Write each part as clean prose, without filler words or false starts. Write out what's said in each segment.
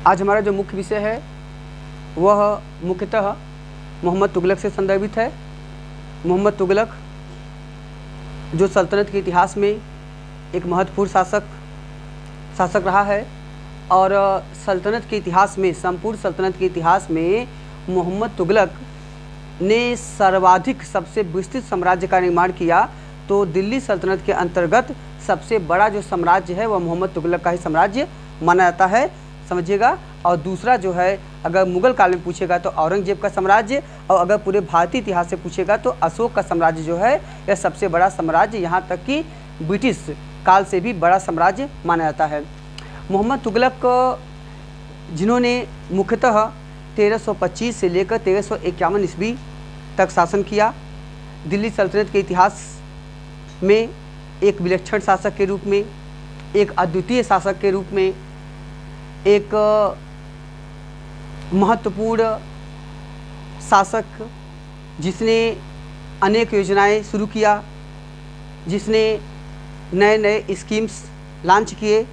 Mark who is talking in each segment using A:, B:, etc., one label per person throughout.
A: आज हमारा जो मुख्य विषय है वह मुख्यतः मोहम्मद तुगलक से संदर्भित है। मोहम्मद तुगलक जो सल्तनत के इतिहास में एक महत्वपूर्ण शासक रहा है और सल्तनत के इतिहास में, संपूर्ण सल्तनत के इतिहास में मोहम्मद तुगलक ने सर्वाधिक सबसे विस्तृत साम्राज्य का निर्माण किया। तो दिल्ली सल्तनत के अंतर्गत सबसे बड़ा जो साम्राज्य है वह मोहम्मद तुगलक का ही साम्राज्य माना जाता है, समझिएगा। और दूसरा जो है, अगर मुगल काल में पूछेगा तो औरंगजेब का साम्राज्य, और अगर पूरे भारतीय इतिहास से पूछेगा तो अशोक का साम्राज्य जो है यह सबसे बड़ा साम्राज्य, यहाँ तक कि ब्रिटिश काल से भी बड़ा साम्राज्य माना जाता है। मोहम्मद तुगलक जिन्होंने मुख्यतः 1325 से लेकर 1351 ईस्वी तक शासन किया, दिल्ली सल्तनत के इतिहास में एक विलक्षण शासक के रूप में, एक अद्वितीय शासक के रूप में, एक महत्वपूर्ण शासक जिसने अनेक योजनाएं शुरू किया, जिसने नए नए स्कीम्स लॉन्च किए।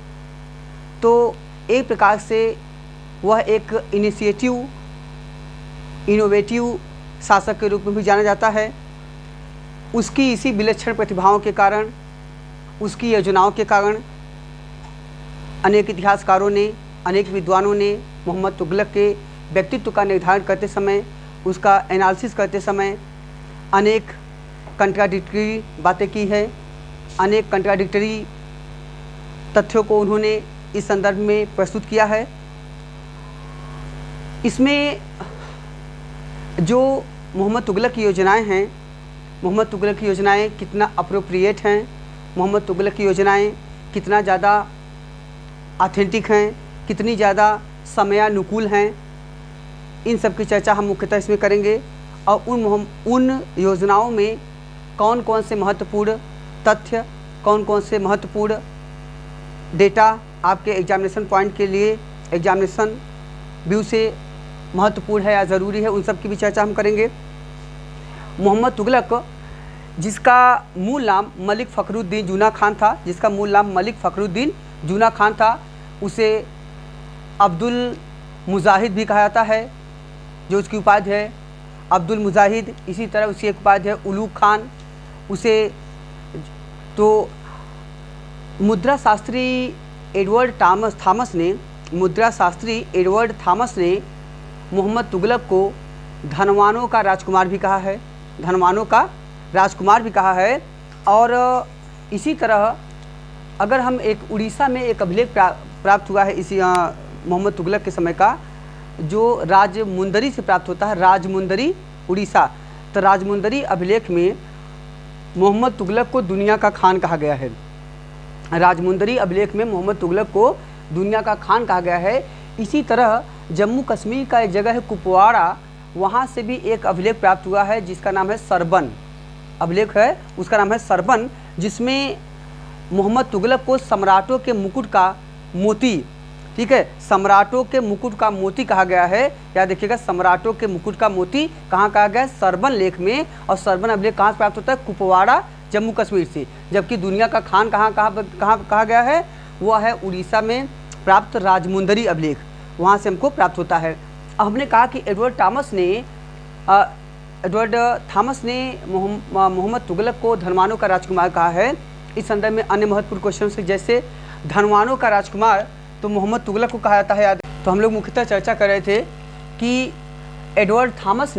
A: तो एक प्रकार से वह एक इनोवेटिव शासक के रूप में भी जाना जाता है। उसकी इसी विलक्षण प्रतिभाओं के कारण, उसकी योजनाओं के कारण अनेक इतिहासकारों ने, अनेक विद्वानों ने मोहम्मद तुगलक के व्यक्तित्व का निर्धारण करते समय, उसका एनालिसिस करते समय अनेक कंट्राडिक्टरी बातें की है, अनेक कंट्राडिक्टरी तथ्यों को उन्होंने इस संदर्भ में प्रस्तुत किया है। इसमें जो मोहम्मद तुगलक की योजनाएं हैं, मोहम्मद तुगलक की योजनाएं कितना अप्रोप्रिएट हैं, मोहम्मद तुगलक की योजनाएं कितना ज़्यादा ऑथेंटिक हैं, कितनी ज़्यादा समयानुकूल हैं, इन सब की चर्चा हम मुख्यतः इसमें करेंगे। और उन योजनाओं में कौन कौन से महत्वपूर्ण तथ्य, कौन कौन से महत्वपूर्ण डेटा आपके एग्जामिनेशन पॉइंट के लिए, एग्जामिनेशन व्यू से महत्वपूर्ण है या ज़रूरी है, उन सब की भी चर्चा हम करेंगे। मोहम्मद तुगलक जिसका मूल नाम मलिक फ़खरुद्दीन जूना खान था, जिसका मूल नाम मलिक फ़खरुद्दीन जूना खान था, उसे अब्दुल मुजाहिद भी कहा जाता है, जो उसकी उपाधि है अब्दुल मुजाहिद। इसी तरह उसकी एक उपाधि है उलूग खान। उसे तो मुद्रा शास्त्री एडवर्ड थॉमस ने मोहम्मद तुगलक को धनवानों का राजकुमार भी कहा है, धनवानों का राजकुमार भी कहा है। और इसी तरह अगर हम एक उड़ीसा में एक अभिलेख प्राप्त हुआ है इसी मोहम्मद तुगलक के समय का, जो राजमुंदरी से प्राप्त होता है, राजमुंदरी उड़ीसा। तो राजमुंदरी अभिलेख में मोहम्मद तुगलक को दुनिया का खान कहा गया है। राजमुंदरी अभिलेख में मोहम्मद तुगलक को दुनिया का खान कहा गया है। इसी तरह जम्मू कश्मीर का एक जगह है कुपवाड़ा, वहाँ से भी एक अभिलेख प्राप्त हुआ है जिसका नाम है सरबन। अभिलेख है, उसका नाम है सरबन, जिसमें मोहम्मद तुगलक को सम्राटों के मुकुट का मोती, ठीक है, सम्राटों के मुकुट का मोती कहा गया है। याद देखिएगा, सम्राटों के मुकुट का मोती कहाँ कहा गया है? सरबन लेख में। और सरबन अभिलेख कहाँ से प्राप्त होता है? कुपवाड़ा, जम्मू कश्मीर से। जबकि दुनिया का खान कहाँ कहा गया है? वह है उड़ीसा में प्राप्त राजमुंदरी अभिलेख, वहाँ से हमको प्राप्त होता है। अब हमने कहा कि एडवर्ड थॉमस ने मोहम्मद तुगलक को धनवानों का राजकुमार कहा है। इस संदर्भ में अन्य महत्वपूर्ण क्वेश्चन से, जैसे धनवानों का राजकुमार तो मोहम्मद तुगलक को कहा जाता है, याद। तो हम लोग मुख्यतः चर्चा कर रहे थे कि एडवर्ड थॉमस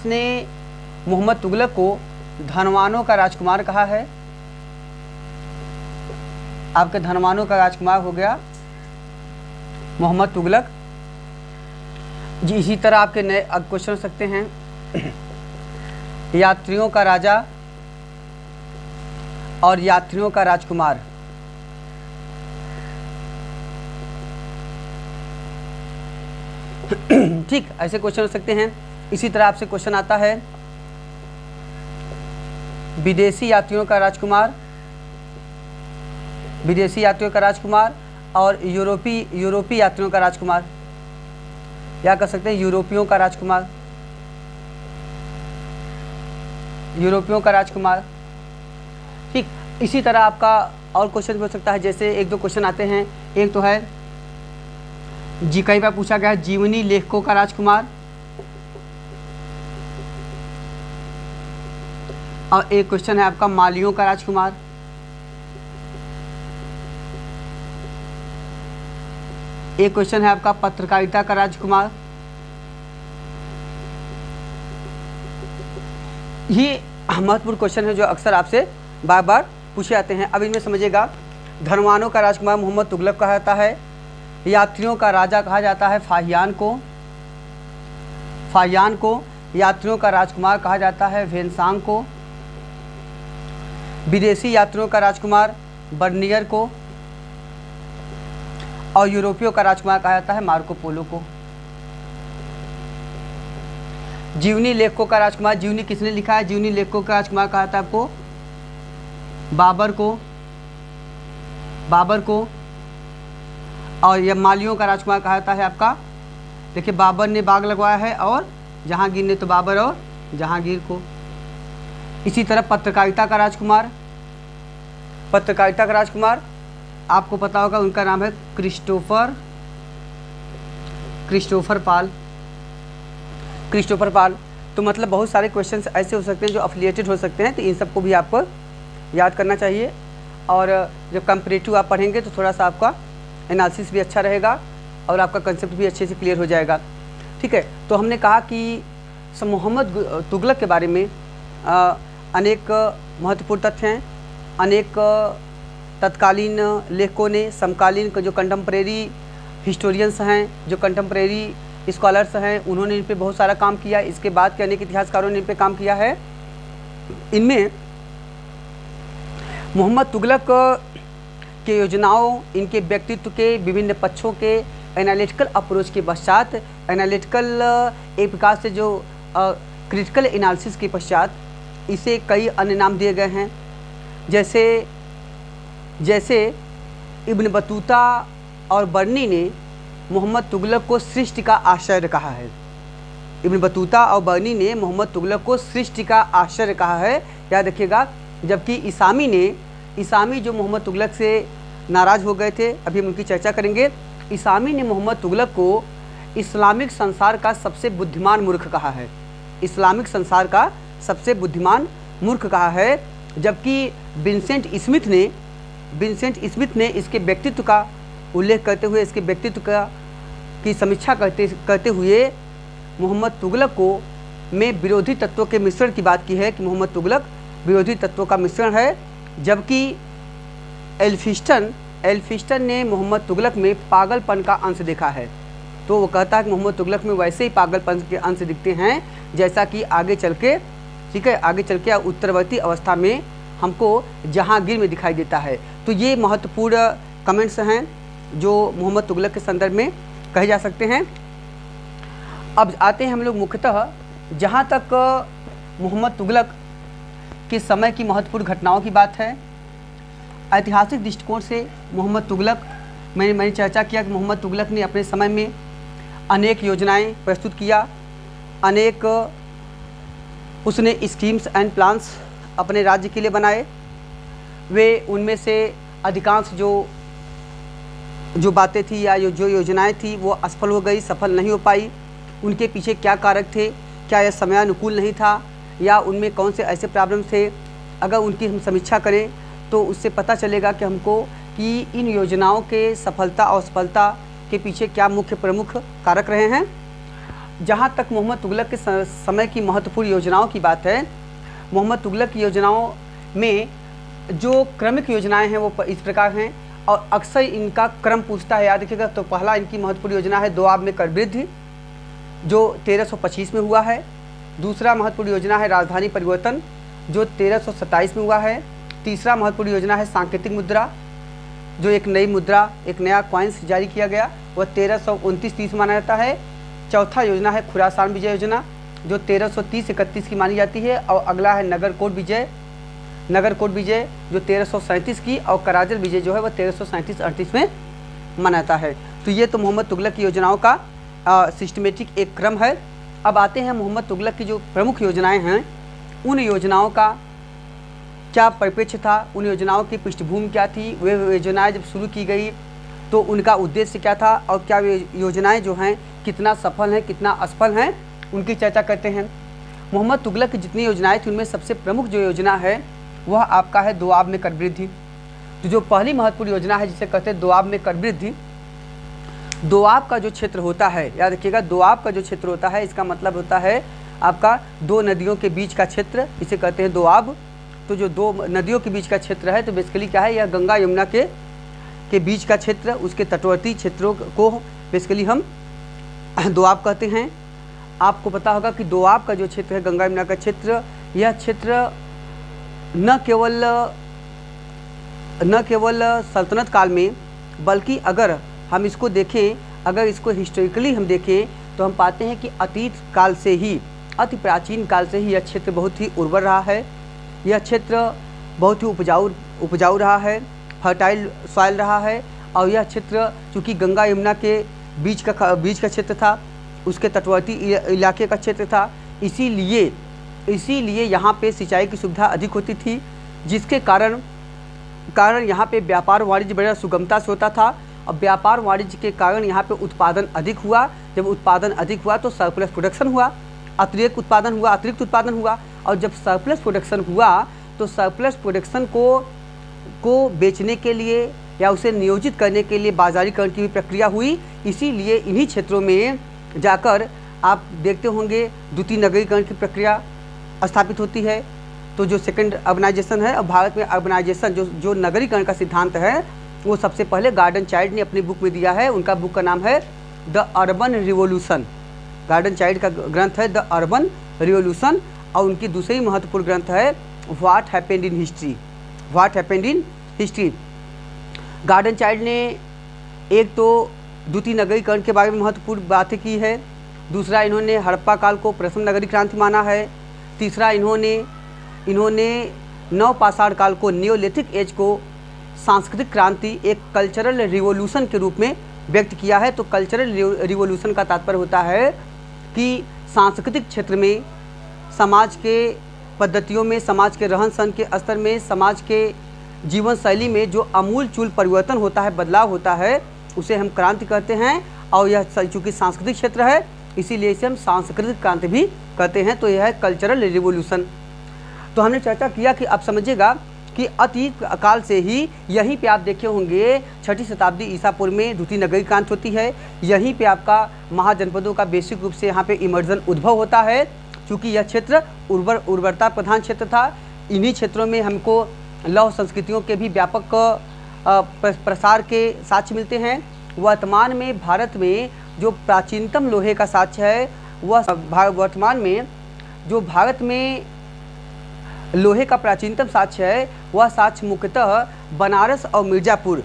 A: ने मोहम्मद तुगलक को धनवानों का राजकुमार कहा है। आपके धनवानों का राजकुमार हो गया मोहम्मद तुगलक जी। इसी तरह आपके नए क्वेश्चन हो सकते हैं, यात्रियों का राजा और यात्रियों का राजकुमार। ठीक, ऐसे क्वेश्चन हो सकते हैं। इसी तरह आपसे क्वेश्चन आता है विदेशी यात्रियों का राजकुमार, विदेशी यात्रियों का राजकुमार और यूरोपीय यात्रियों का राजकुमार, या कह सकते हैं यूरोपियों का राजकुमार, यूरोपियों का राजकुमार। ठीक, इसी तरह आपका और क्वेश्चन भी हो सकता है, जैसे एक दो क्वेश्चन आते हैं। एक तो है जी कई बार पूछा गया है जीवनी लेखकों का राजकुमार। और एक क्वेश्चन है आपका मालियों का राजकुमार। एक क्वेश्चन है आपका पत्रकारिता का राजकुमार। ये महत्वपूर्ण क्वेश्चन है जो अक्सर आपसे बार बार पूछे जाते हैं। अब इनमें समझिएगा, धनवानों का राजकुमार मोहम्मद तुगलक कहा जाता है। यात्रियों का राजा कहा जाता है फाहियान को। यात्रियों का राजकुमार कहा जाता है वेनसांग को। विदेशी यात्रियों का राजकुमार बर्नियर को। और यूरोपियों का राजकुमार कहा जाता है मार्को पोलो को। जीवनी लेखकों का राजकुमार, जीवनी किसने लिखा है? जीवनी लेखकों का राजकुमार कहा जाता है आपको बाबर को। और यह मालियों का राजकुमार कहा जाता है आपका, देखिए बाबर ने बाग लगवाया है और जहांगीर ने तो बाबर और जहांगीर को। इसी तरह पत्रकारिता का राजकुमार आपको पता होगा, उनका नाम है क्रिस्टोफर पाल। तो मतलब बहुत सारे क्वेश्चंस ऐसे हो सकते हैं जो अफिलिएटेड हो सकते हैं, तो इन सबको भी आपको याद करना चाहिए। और जब कंपैरेटिव आप पढ़ेंगे तो थोड़ा सा आपका एनालिसिस भी अच्छा रहेगा और आपका कंसेप्ट भी अच्छे से क्लियर हो जाएगा। ठीक है, तो हमने कहा कि मोहम्मद तुगलक के बारे में अनेक महत्वपूर्ण तथ्य हैं। अनेक तत्कालीन लेखकों ने, समकालीन जो कंटेम्प्रेरी हिस्टोरियंस हैं, जो कंटेम्प्रेरी स्कॉलर्स हैं, उन्होंने इन पे बहुत सारा काम किया। इसके बाद के अनेक इतिहासकारों ने इन पे काम किया है। इनमें मोहम्मद तुगलक के योजनाओं, इनके व्यक्तित्व के विभिन्न पक्षों के एनालिटिकल अप्रोच के पश्चात, एनालिटिकल एक प्रकार से जो क्रिटिकल एनालिसिस के पश्चात इसे कई अन्य नाम दिए गए हैं। जैसे इब्न बतूता और बर्नी ने मोहम्मद तुगलक को सृष्टि का आश्चर्य कहा है। इब्न बतूता और बर्नी ने मोहम्मद तुगलक को सृष्टि का आश्चर्य कहा है, याद रखिएगा। जबकि इसामी जो मोहम्मद तुगलक से नाराज़ हो गए थे, अभी हम उनकी चर्चा करेंगे। इसामी ने मोहम्मद तुगलक को इस्लामिक संसार का सबसे बुद्धिमान मूर्ख कहा है। इस्लामिक संसार का सबसे बुद्धिमान मूर्ख कहा है। जबकि विंसेंट स्मिथ ने इसके व्यक्तित्व का उल्लेख करते हुए, इसके व्यक्तित्व की समीक्षा करते हुए मोहम्मद तुगलक को में विरोधी तत्वों के मिश्रण की बात की है कि मोहम्मद तुगलक विरोधी तत्वों का मिश्रण है। जबकि एल्फिस्टन ने मोहम्मद तुगलक में पागलपन का अंश देखा है। तो वो कहता है कि मोहम्मद तुगलक में वैसे ही पागलपन के अंश दिखते हैं जैसा कि आगे चल के उत्तरवर्ती अवस्था में हमको जहांगीर में दिखाई देता है। तो ये महत्वपूर्ण कमेंट्स हैं जो मोहम्मद तुगलक के संदर्भ में कहे जा सकते हैं। अब आते हैं हम लोग मुख्यतः जहाँ तक मोहम्मद तुगलक के समय की महत्वपूर्ण घटनाओं की बात है। ऐतिहासिक दृष्टिकोण से मोहम्मद तुगलक, मैंने चर्चा किया कि मोहम्मद तुगलक ने अपने समय में अनेक योजनाएं प्रस्तुत किया, अनेक उसने स्कीम्स एंड प्लान्स अपने राज्य के लिए बनाए। वे उनमें से अधिकांश जो बातें थी या जो योजनाएं थी वो असफल हो गई, सफल नहीं हो पाई। उनके पीछे क्या कारक थे? क्या यह समयानुकूल नहीं था या उनमें कौन से ऐसे प्रॉब्लम थे? अगर उनकी हम समीक्षा करें तो उससे पता चलेगा कि हमको कि इन योजनाओं के सफलता और असफलता के पीछे क्या मुख्य प्रमुख कारक रहे हैं। जहाँ तक मोहम्मद तुगलक के समय की महत्वपूर्ण योजनाओं की बात है, मोहम्मद तुगलक की योजनाओं में जो क्रमिक योजनाएं हैं वो इस प्रकार हैं और अक्सर इनका क्रम पूछता है, याद रखिएगा। तो पहला इनकी महत्वपूर्ण योजना है दोआब में कर वृद्धि, जो 1325 में हुआ है। दूसरा महत्वपूर्ण योजना है राजधानी परिवर्तन, जो 1327 में हुआ है। तीसरा महत्वपूर्ण योजना है सांकेतिक मुद्रा, जो एक नई मुद्रा, एक नया कॉइन्स जारी किया गया, वह 1329-30 माना जाता है। चौथा योजना है खुरासान विजय योजना, जो 1330-31 की मानी जाती है। और अगला है नगरकोट विजय, जो 1337 की, और कराजल विजय जो है वह 1337-38 में मनाता है। तो ये तो मोहम्मद तुगलक की योजनाओं का सिस्टमेटिक एक क्रम है। अब आते हैं मोहम्मद तुगलक की जो प्रमुख योजनाएं हैं, उन योजनाओं का क्या परिप्रेक्ष्य था, उन योजनाओं की पृष्ठभूमि क्या थी, वे योजनाएं जब शुरू की गई तो उनका उद्देश्य क्या था और क्या योजनाएं जो हैं कितना सफल हैं कितना असफल हैं, उनकी चर्चा करते हैं। मोहम्मद तुगलक की जितनी योजनाएं थी उनमें सबसे प्रमुख जो योजना है वह आपका है दोआब में कर वृद्धि। तो जो पहली महत्वपूर्ण योजना है जिसे कहते हैं दोआब में कर वृद्धि, दोआब का जो क्षेत्र होता है, याद रखिएगा दोआब का जो क्षेत्र होता है इसका मतलब होता है आपका दो नदियों के बीच का क्षेत्र, इसे कहते हैं दोआब। तो जो दो नदियों के बीच का क्षेत्र है तो बेसिकली क्या है, यह गंगा यमुना के बीच का क्षेत्र, उसके तटवर्ती क्षेत्रों को बेसिकली हम दोआब कहते हैं। आपको पता होगा कि दोआब का जो क्षेत्र है गंगा यमुना का क्षेत्र, यह क्षेत्र न केवल सल्तनत काल में बल्कि अगर हम इसको देखें, अगर इसको हिस्टोरिकली हम देखें तो हम पाते हैं कि अतीत काल से ही, अति प्राचीन काल से ही यह क्षेत्र बहुत ही उर्वर रहा है। यह क्षेत्र बहुत ही उपजाऊ रहा है, फर्टाइल सॉइल रहा है। और यह क्षेत्र चूँकि गंगा यमुना के बीच का क्षेत्र था, उसके तटवर्ती इलाके का क्षेत्र था, इसीलिए यहाँ पे सिंचाई की सुविधा अधिक होती थी, जिसके कारण यहाँ पे व्यापार वाणिज्य बड़ा सुगमता से होता था। और व्यापार वाणिज्य के कारण यहाँ पे उत्पादन अधिक हुआ। जब उत्पादन अधिक हुआ तो सरप्लस प्रोडक्शन हुआ, अतिरिक्त उत्पादन हुआ। और जब सरप्लस प्रोडक्शन हुआ तो सरप्लस प्रोडक्शन को बेचने के लिए या उसे नियोजित करने के लिए बाजारीकरण की भी प्रक्रिया हुई। इसीलिए इन्हीं क्षेत्रों में जाकर आप देखते होंगे द्वितीय नगरीकरण की प्रक्रिया स्थापित होती है। तो जो सेकंड अर्बनाइजेशन है, और भारत में अर्बनाइजेशन जो नगरीकरण का सिद्धांत है वो सबसे पहले गार्डन चाइल्ड ने अपनी बुक में दिया है। उनका बुक का नाम है the urban revolution. Garden child का ग्रंथ है द अर्बन रिवोल्यूशन। और उनकी दूसरी महत्वपूर्ण ग्रंथ है what happened in history. Garden child ने एक तो द्वितीय नगरीकरण के बारे में महत्वपूर्ण बातें की है, दूसरा इन्होंने हड़प्पा काल को प्रथम नगरीय क्रांति माना है, तीसरा इन्होंने नवपाषाण काल को नियोलिथिक एज को सांस्कृतिक क्रांति, एक कल्चरल रिवोल्यूशन के रूप में व्यक्त किया है। तो कल्चरल रिवोल्यूशन का तात्पर्य होता है कि सांस्कृतिक क्षेत्र में, समाज के पद्धतियों में, समाज के रहन सहन के स्तर में, समाज के जीवन शैली में जो आमूल-चूल परिवर्तन होता है, बदलाव होता है, उसे हम क्रांति कहते हैं। और यह चूँकि सांस्कृतिक क्षेत्र है इसीलिए इसे हम सांस्कृतिक क्रांति भी कहते हैं। तो यह है कल्चरल रिवोल्यूशन। तो हमने चर्चा किया कि अब समझिएगा कि अतीत काल से ही यहीं पे आप देखे होंगे 6ठी शताब्दी ईसा पूर्व में द्वितीय नगरीय क्रांति होती है। यहीं पे आपका महाजनपदों का बेसिक रूप से यहाँ पे इमर्जन उद्भव होता है। क्योंकि यह क्षेत्र उर्वरता प्रधान क्षेत्र था। इन्हीं क्षेत्रों में हमको लौह संस्कृतियों के भी व्यापक प्रसार के साक्ष्य मिलते हैं। वर्तमान में भारत में जो प्राचीनतम लोहे का साक्ष्य है वह वर्तमान में जो भारत में लोहे का प्राचीनतम साक्ष्य है वह साक्ष्य मुख्यतः बनारस और मिर्ज़ापुर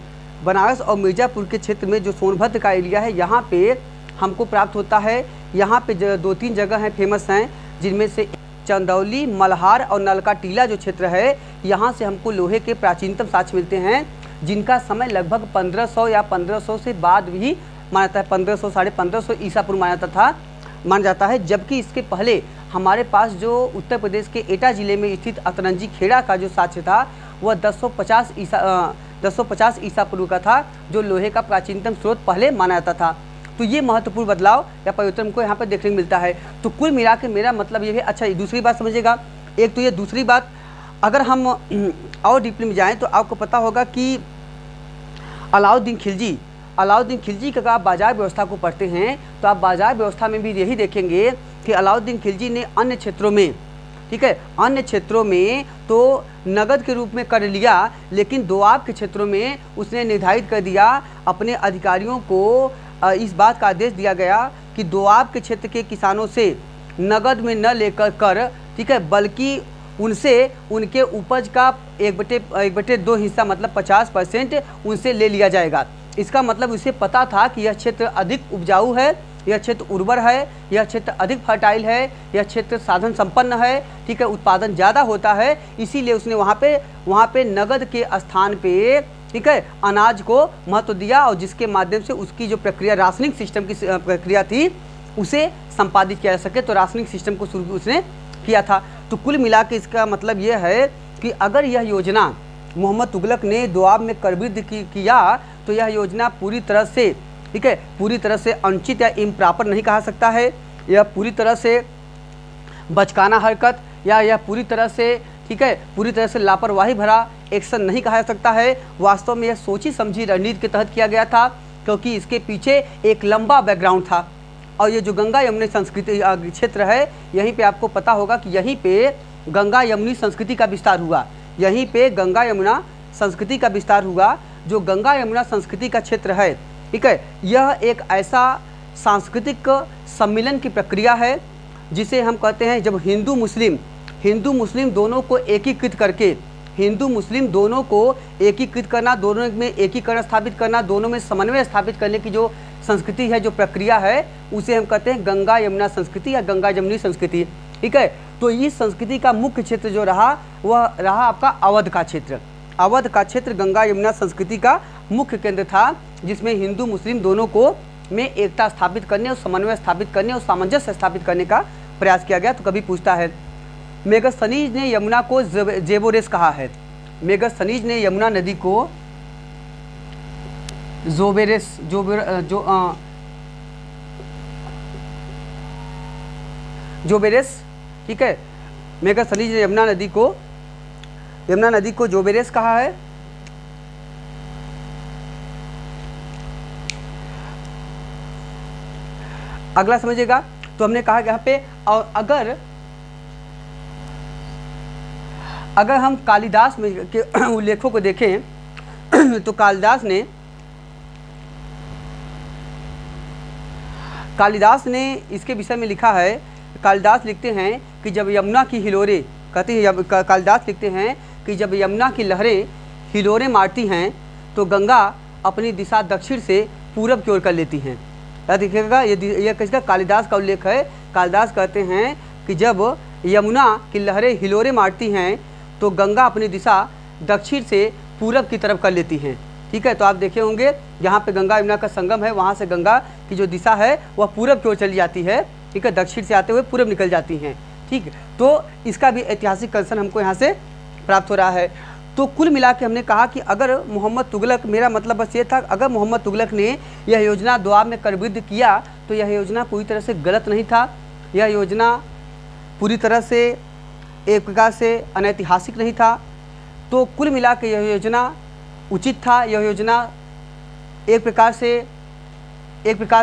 A: के क्षेत्र में जो सोनभद्र का एरिया है यहाँ पे हमको प्राप्त होता है। यहाँ पे 2-3 जगह हैं फेमस हैं, जिनमें से चंदौली, मल्हार और नलका टीला जो क्षेत्र है यहाँ से हमको लोहे के प्राचीनतम साक्ष्य मिलते हैं, जिनका समय लगभग 1500 या 1500 से बाद भी माना जाता है। 1500 साढ़े 1500 ईसा पूर्व माना जाता है। जबकि इसके पहले हमारे पास जो उत्तर प्रदेश के एटा ज़िले में स्थित अतरंजी खेड़ा का जो साक्ष्य था वह 1050 ईसा पूर्व का था, जो लोहे का प्राचीनतम स्रोत पहले माना जाता था। तो ये महत्वपूर्ण बदलाव या परिवर्तन को यहाँ पर देखने को मिलता है। तो कुल मिला के मेरा मतलब ये है, अच्छा दूसरी बात समझिएगा। एक तो ये दूसरी बात, अगर हम और डीपली में जाएँ तो आपको पता होगा कि अलाउद्दीन खिलजी का आप बाजार व्यवस्था को पढ़ते हैं तो आप बाजार व्यवस्था में भी यही देखेंगे कि अलाउद्दीन खिलजी ने अन्य क्षेत्रों में, ठीक है, अन्य क्षेत्रों में तो नगद के रूप में कर लिया, लेकिन दोआब के क्षेत्रों में उसने निर्धारित कर दिया, अपने अधिकारियों को इस बात का आदेश दिया गया कि दोआब के क्षेत्र के किसानों से नगद में न लेकर कर, ठीक है, बल्कि उनसे उनके उपज का 1/2 हिस्सा मतलब 50% उनसे ले लिया जाएगा। इसका मतलब उसे पता था कि यह क्षेत्र अधिक उपजाऊ है, यह क्षेत्र उर्वर है, यह क्षेत्र अधिक फर्टाइल है, यह क्षेत्र साधन संपन्न है, ठीक है, उत्पादन ज़्यादा होता है। इसीलिए उसने वहाँ पे नगद के स्थान पे, ठीक है, अनाज को महत्व दिया और जिसके माध्यम से उसकी जो प्रक्रिया राशनिंग सिस्टम की प्रक्रिया थी उसे संपादित किया जा सके। तो राशनिंग सिस्टम को शुरू उसने किया था। तो कुल मिला के इसका मतलब ये है कि अगर यह योजना मोहम्मद तुगलक ने दोआब में कर वृद्धि किया तो यह योजना पूरी तरह से, ठीक है, पूरी तरह से अनुचित या इम्प्रॉपर नहीं कहा सकता है। यह पूरी तरह से बचकाना हरकत या यह पूरी तरह से, ठीक है, पूरी तरह से लापरवाही भरा एक्शन नहीं कहा जा सकता है। वास्तव में यह सोची समझी रणनीति के तहत किया गया था, क्योंकि इसके पीछे एक लंबा बैकग्राउंड था। और ये जो गंगा यमुना संस्कृति क्षेत्र है, यहीं पे आपको पता होगा कि यहीं पे गंगा यमुनी संस्कृति का विस्तार हुआ। यहीं पे गंगा यमुना संस्कृति का विस्तार हुआ। जो गंगा यमुना संस्कृति का क्षेत्र है, ठीक है, यह एक ऐसा सांस्कृतिक सम्मिलन की प्रक्रिया है जिसे हम कहते हैं, जब हिंदू मुस्लिम दोनों को एकीकृत करके, हिंदू मुस्लिम दोनों को एकीकृत करना, दोनों में एकीकरण स्थापित करना, दोनों में समन्वय स्थापित करने की जो संस्कृति है, जो प्रक्रिया है, उसे हम कहते हैं गंगा यमुना संस्कृति या गंगा जमुनी संस्कृति, ठीक है। तो इस संस्कृति का मुख्य क्षेत्र जो रहा, वह रहा आपका अवध का क्षेत्र। अवध का क्षेत्र गंगा यमुना संस्कृति का मुख्य केंद्र था, जिसमें हिंदू मुस्लिम दोनों को में एकता स्थापित करने और समन्वय स्थापित करने और सामंजस्य स्थापित करने का प्रयास किया गया। तो कभी पूछता है, मेगस्थनीज ने यमुना को जेबोरेस कहा है। मेगस्थनीज ने यमुना नदी को जोबेरेस, ठीक है, मेगस्थनीज ने यमुना नदी को जोबेरेस कहा है। अगला समझिएगा, तो हमने कहा कि यहाँ पे, और अगर हम कालिदास में के उल्लेखों को देखें तो कालिदास ने इसके विषय में लिखा है। कालिदास लिखते हैं कि जब यमुना की हिलोरें, कालिदास लिखते हैं कि जब यमुना की लहरें हिलोरें मारती हैं तो गंगा अपनी दिशा दक्षिण से पूरब की ओर कर लेती हैं। याद देखिएगा, ये किसका, कालिदास का उल्लेख है। कालिदास कहते हैं कि जब यमुना की लहरें हिलोरें मारती हैं तो गंगा अपनी दिशा दक्षिण से पूरब की तरफ कर लेती हैं, ठीक है। तो आप देखे होंगे, यहाँ पे गंगा यमुना का संगम है, वहाँ से गंगा की जो दिशा है वह पूरब की ओर चली जाती है, ठीक है, दक्षिण से आते हुए पूरब निकल जाती हैं, ठीक। तो इसका भी ऐतिहासिक कंसर्न हमको यहाँ से प्राप्त हो रहा है। तो कुल मिला के हमने कहा कि अगर मोहम्मद तुगलक, मेरा मतलब बस ये था, अगर मोहम्मद तुगलक ने यह योजना दोआब में करविद किया तो यह योजना पूरी तरह से गलत नहीं था। यह योजना पूरी तरह से एक प्रकार से अनैतिहासिक नहीं था। तो कुल मिला के यह योजना उचित था। यह योजना एक प्रकार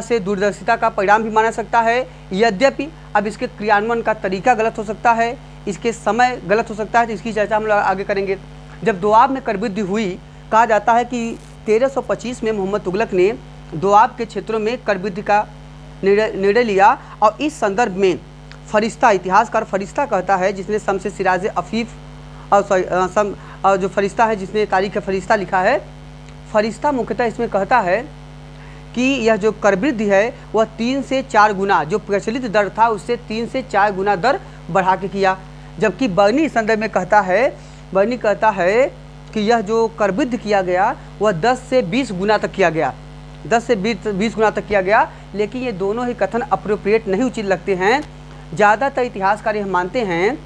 A: से दूरदर्शिता का परिणाम भी माना सकता है। यद्यपि अब इसके क्रियान्वयन का तरीका गलत हो सकता है, इसके समय गलत हो सकता है, तो इसकी चर्चा हम लोग आगे करेंगे। जब दोआब में करविद हुई, कहा जाता है कि 1325 में मोहम्मद तुगलक ने दोआब के क्षेत्रों में करविद का निर्णय लिया। और इस संदर्भ में फरिश्ता, इतिहासकार फरिश्ता कहता है, जिसने शम्स सिराज अफीफ और जो फरिश्ता है, जिसने तारीख फरिश्ता लिखा है, फरिश्ता मुख्यतः इसमें कहता है कि यह जो करवृद्धि है वह 3 से 4 गुना, जो प्रचलित दर था उससे 3 से 4 गुना दर बढ़ा के किया। जबकि बर्नी इस संदर्भ में कहता है कि यह जो करवृद्धि किया गया वह 10 से 20 गुना तक किया गया, 10 से 20 गुना तक किया गया। लेकिन ये दोनों ही कथन अप्रोप्रिएट नहीं उचित लगते हैं। ज़्यादातर इतिहासकार यह मानते हैं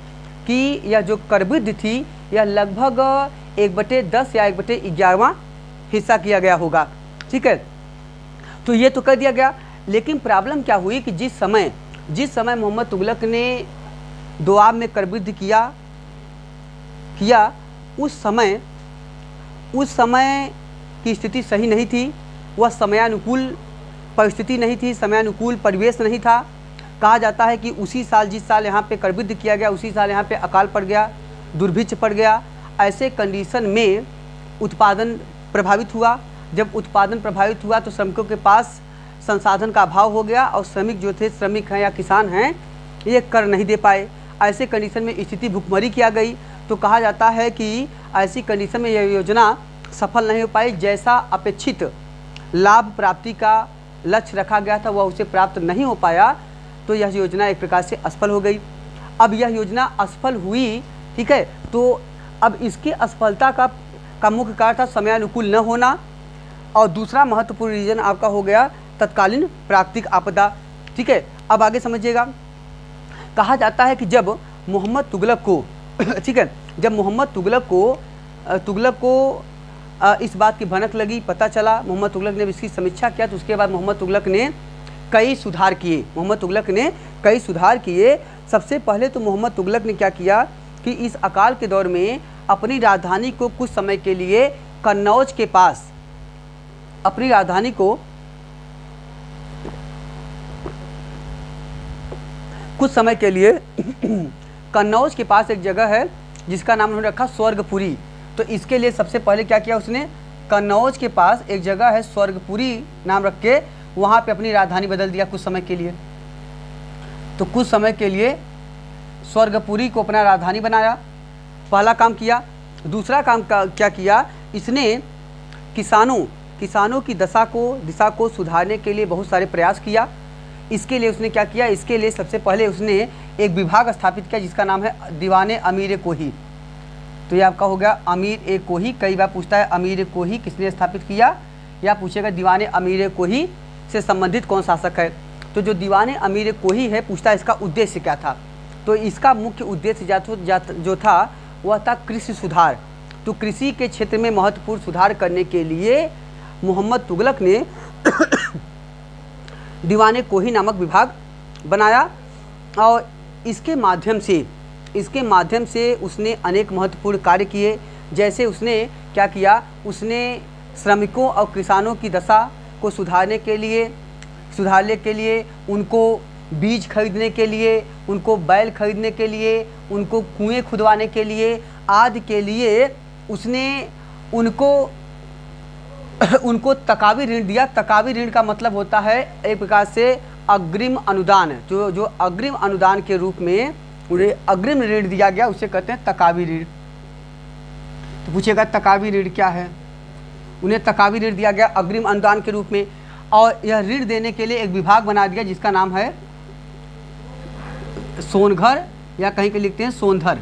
A: कि यह जो करवृद्धि थी यह लगभग 1/10 या 1/11 हिस्सा किया गया होगा, ठीक है। तो ये तो कर दिया गया। लेकिन प्रॉब्लम क्या हुई कि जिस समय मोहम्मद तुगलक ने दोआब में करवृद्धि किया उस समय की स्थिति सही नहीं थी। वह समयानुकूल परिस्थिति नहीं थी, समयानुकूल परिवेश नहीं था। कहा जाता है कि उसी साल, जिस साल यहाँ पे करवृद्धि किया गया, उसी साल यहाँ पे अकाल पड़ गया, दुर्भिक्ष पड़ गया। ऐसे कंडीशन में उत्पादन प्रभावित हुआ। जब उत्पादन प्रभावित हुआ तो श्रमिकों के पास संसाधन का अभाव हो गया और श्रमिक जो थे, श्रमिक हैं या किसान हैं, ये कर नहीं दे पाए। ऐसे कंडीशन में स्थिति भुखमरी किया गई। तो कहा जाता है कि ऐसी कंडीशन में यह योजना सफल नहीं हो पाई। जैसा अपेक्षित लाभ प्राप्ति का लक्ष्य रखा गया था वह उसे प्राप्त नहीं हो पाया, तो यह योजना एक प्रकार से असफल हो गई। अब यह योजना असफल हुई, ठीक है, तो अब इसकी असफलता का मुख्य कारण था समयानुकूल न होना। और दूसरा महत्वपूर्ण रीजन आपका हो गया तत्कालीन प्राकृतिक आपदा, ठीक है। अब आगे समझिएगा, कहा जाता है कि जब मोहम्मद तुगलक को ठीक है, जब मोहम्मद तुगलक को इस बात की भनक लगी, पता चला, मोहम्मद तुगलक ने इसकी समीक्षा किया। तो उसके बाद मोहम्मद तुगलक ने कई सुधार किए। सबसे पहले तो मोहम्मद तुगलक ने क्या किया कि इस अकाल के दौर में अपनी राजधानी को कुछ समय के लिए कन्नौज के पास, अपनी राजधानी को कुछ समय के लिए कन्नौज के पास एक जगह है जिसका नाम उन्होंने रखा स्वर्गपुरी। तो इसके लिए सबसे पहले क्या किया उसने, कन्नौज के पास एक जगह है स्वर्गपुरी नाम रख के वहाँ पे अपनी राजधानी बदल दिया कुछ समय के लिए। तो कुछ समय के लिए स्वर्गपुरी को अपना राजधानी बनाया, पहला काम किया। दूसरा काम क्या किया, इसने किसानों की दिशा को सुधारने के लिए बहुत सारे प्रयास किया। इसके लिए उसने क्या किया, इसके लिए सबसे पहले उसने एक विभाग स्थापित किया जिसका नाम है दीवाने अमीर कोही। तो ये आपका हो गया अमीर ए कोही। कई बार पूछता है अमीर कोही किसने स्थापित किया, या पूछेगा दीवाने अमीर कोही से संबंधित कौन शासक है। तो जो दीवाने अमीर कोही है, पूछता है इसका उद्देश्य क्या था। तो इसका मुख्य उद्देश्य जो था वह था कृषि सुधार। तो कृषि के क्षेत्र में महत्वपूर्ण सुधार करने के लिए मोहम्मद तुगलक ने दीवाने कोही नामक विभाग बनाया और इसके माध्यम से उसने अनेक महत्वपूर्ण कार्य किए। जैसे उसने क्या किया, उसने श्रमिकों और किसानों की दशा को सुधारने के लिए उनको बीज खरीदने के लिए, उनको बैल खरीदने के लिए, उनको कुएं खुदवाने के लिए आदि के लिए उसने उनको तकावी ऋण दिया। तकावी ऋण का मतलब होता है एक प्रकार से अग्रिम अनुदान। जो अग्रिम अनुदान के रूप में उन्हें अग्रिम ऋण दिया गया उसे कहते हैं तकावी ऋण। तो पूछेगा तकावी ऋण क्या है, उन्हें तकावी ऋण दिया गया अग्रिम अनुदान के रूप में। और यह ऋण देने के लिए एक विभाग बना दिया जिसका नाम है सोनघर, या कहीं के लिखते हैं सोनधर।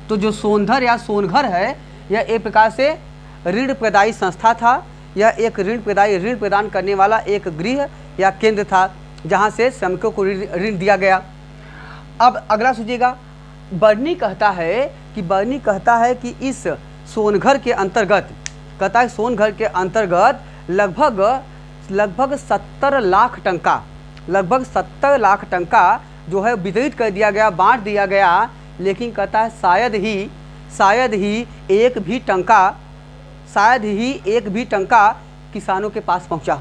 A: तो जो सोनधर या सोनघर है, यह एक प्रकार से ऋण प्रदायी संस्था था। यह एक ऋण प्रदान करने वाला एक गृह या केंद्र था जहां से श्रमिकों को ऋण दिया गया। अब अगला सोचिएगा, बर्नी कहता है कि इस सोनघर के अंतर्गत लगभग 70 लाख टंका जो है वितरित कर दिया गया, बांट दिया गया। लेकिन कहता है शायद ही एक भी टंका किसानों के पास पहुंचा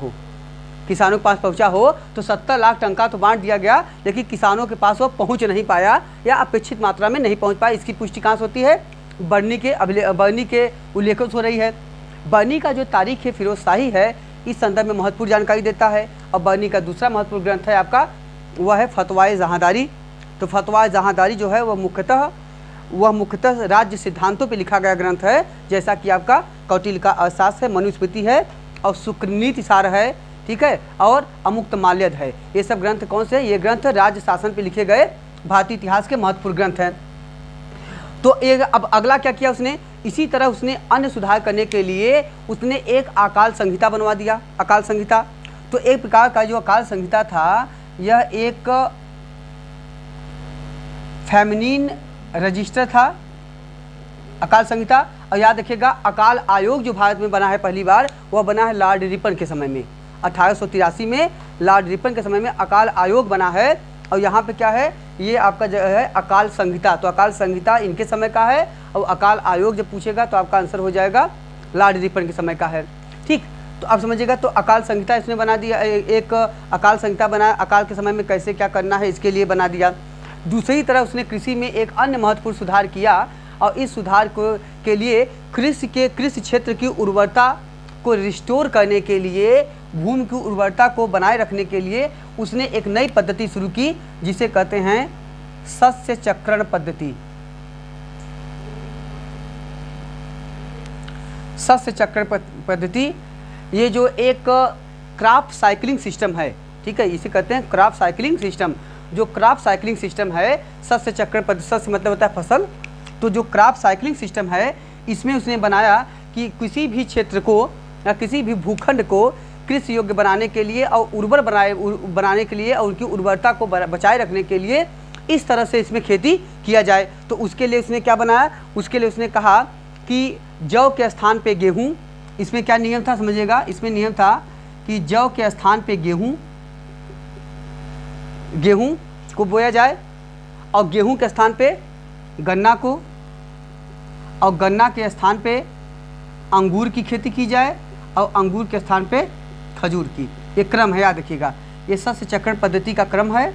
A: हो। तो 70 लाख टंका तो बांट दिया गया, लेकिन किसानों के पास वो पहुंच नहीं पाया या अपेक्षित मात्रा में नहीं पहुंच पाया। इसकी पुष्टि कहाँ से होती है, बर्नी के उल्लेखों से हो रही है। बर्नी का जो तारीख है फिरोज शाही है, इस संदर्भ में महत्वपूर्ण जानकारी देता है। और बर्नी का दूसरा महत्वपूर्ण ग्रंथ है आपका, वह है फतवाए जहांदारी। तो फतवाए जहांदारी जो है वह मुख्यतः राज्य सिद्धांतों पे लिखा गया ग्रंथ है, जैसा कि आपका कौटिल्य का अर्थशास्त्र है, मनुस्मृति है और शुक्रनीति सार है, ठीक है, और अमुक्त माल्यद है। ये सब ग्रंथ कौन से हैं, ये ग्रंथ राज्य शासन पे लिखे गए भारतीय इतिहास के महत्वपूर्ण ग्रंथ हैं। तो अब अगला क्या किया उसने, इसी तरह उसने अन्य सुधार करने के लिए उसने एक अकाल संहिता बनवा दिया। अकाल संहिता तो एक प्रकार का जो अकाल संहिता था, यह एक फेमिनिन रजिस्टर था अकाल संहिता। और याद रखिएगा, अकाल आयोग जो भारत में बना है पहली बार, वह बना है लॉर्ड रिपन के समय में। 1883 में लॉर्ड रिपन के समय में अकाल आयोग बना है। और यहाँ पे क्या है, ये आपका जो है अकाल संहिता। तो अकाल संहिता इनके समय का है, और अकाल आयोग जब पूछेगा तो आपका आंसर हो जाएगा लॉर्ड रिपन के समय का है। ठीक, तो आप समझिएगा। तो अकाल संहिता इसने बना दिया, एक अकाल संहिता बनाया, अकाल के समय में कैसे क्या करना है इसके लिए बना दिया। दूसरी तरह उसने कृषि में एक अन्य महत्वपूर्ण सुधार किया, और इस सुधार के लिए कृषि क्षेत्र की उर्वरता को रिस्टोर करने के लिए, भूमि की उर्वरता को बनाए रखने के लिए उसने एक नई पद्धति शुरू की जिसे कहते हैं शस्य चक्रण पद्धति। शस्य चक्रण पद्धति, ये जो एक क्रॉप साइकिलिंग सिस्टम है, ठीक है, इसे कहते हैं क्रॉप साइकिलिंग सिस्टम। जो क्रॉप साइकिलिंग सिस्टम है, शस्य चक्रण पद्धति, शस्य मतलब होता है फसल। तो जो क्रॉप साइकिलिंग सिस्टम है, इसमें उसने बनाया कि किसी भी क्षेत्र को या किसी भी भूखंड को कृषि योग्य बनाने के लिए और उर्वर बनाने के लिए और उनकी उर्वरता को बचाए रखने के लिए इस तरह से इसमें खेती किया जाए। तो उसके लिए उसने क्या बनाया, उसके लिए उसने कहा कि जौ के स्थान पे गेहूँ, इसमें क्या नियम था समझिएगा, इसमें नियम था कि जौ के स्थान पे गेहूँ को बोया जाए और गेहूँ के स्थान पे गन्ना को, और गन्ना के स्थान पे अंगूर की खेती की जाए और अंगूर के स्थान पे खजूर की। ये क्रम है, याद रखिएगा, ये सस्य चक्रण पद्धति का क्रम है।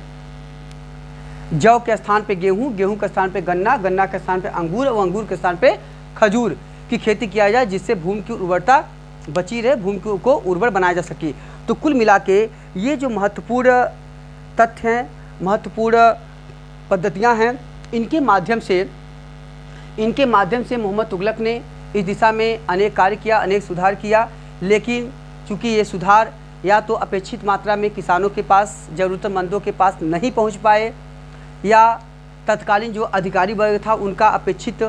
A: जौ के स्थान पे गेहूँ, गेहूँ के स्थान पे गन्ना, गन्ना के स्थान पे अंगूर और अंगूर के स्थान पे खजूर की खेती किया जाए, जिससे भूमि की उर्वरता बची रहे, भूमि को उर्वर बनाया जा सके। तो कुल मिला के ये जो महत्वपूर्ण तथ्य हैं, महत्वपूर्ण पद्धतियाँ हैं, इनके माध्यम से मोहम्मद तुगलक ने इस दिशा में अनेक कार्य किया, अनेक सुधार किया। लेकिन चूँकि ये सुधार या तो अपेक्षित मात्रा में किसानों के पास, ज़रूरतमंदों के पास नहीं पहुंच पाए, या तत्कालीन जो अधिकारी वर्ग था उनका अपेक्षित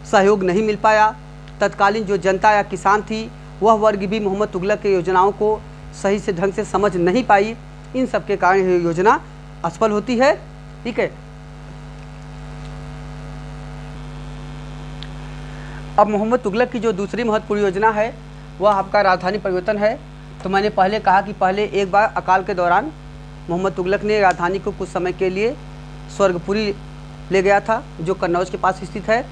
A: सहयोग नहीं मिल पाया, तत्कालीन जो जनता या किसान थी वह वर्ग भी मोहम्मद तुगलक के योजनाओं को सही से ढंग से समझ नहीं पाई। इन सब के कारण ये योजना असफल होती है। ठीक है, अब मोहम्मद तुगलक की जो दूसरी महत्वपूर्ण योजना है वह आपका राजधानी परिवर्तन है। तो मैंने पहले कहा कि पहले एक बार अकाल के दौरान मोहम्मद तुगलक ने राजधानी को कुछ समय के लिए स्वर्गपुरी ले गया था, जो कन्नौज के पास स्थित है।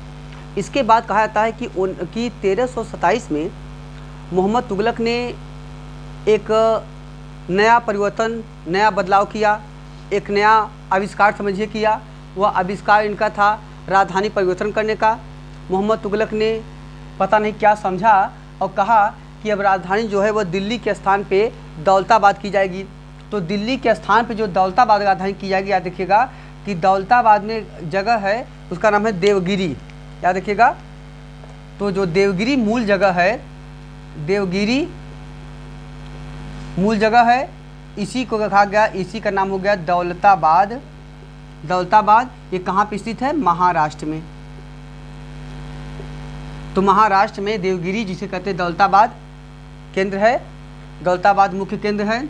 A: इसके बाद कहा जाता है कि 1327 में मोहम्मद तुगलक ने एक नया परिवर्तन, नया बदलाव किया, एक नया आविष्कार समझिए किया। वह आविष्कार इनका था राजधानी परिवर्तन करने का। मोहम्मद तुगलक ने पता नहीं क्या समझा और कहा कि अब राजधानी जो है वह दिल्ली के स्थान पे दौलताबाद की जाएगी। तो दिल्ली के स्थान पे जो दौलताबाद राजधानी की जाएगी, याद रखिएगा कि दौलताबाद में जगह है उसका नाम है देवगिरी, याद रखिएगा। तो जो देवगिरी मूल जगह है, देवगिरी मूल जगह है, इसी को कहा गया, इसी का नाम हो गया दौलताबाद। दौलताबाद ये कहाँ पे स्थित है? महाराष्ट्र में। तो महाराष्ट्र में देवगिरी जिसे कहते हैं दौलताबाद केंद्र है, दौलताबाद मुख्य केंद्र है।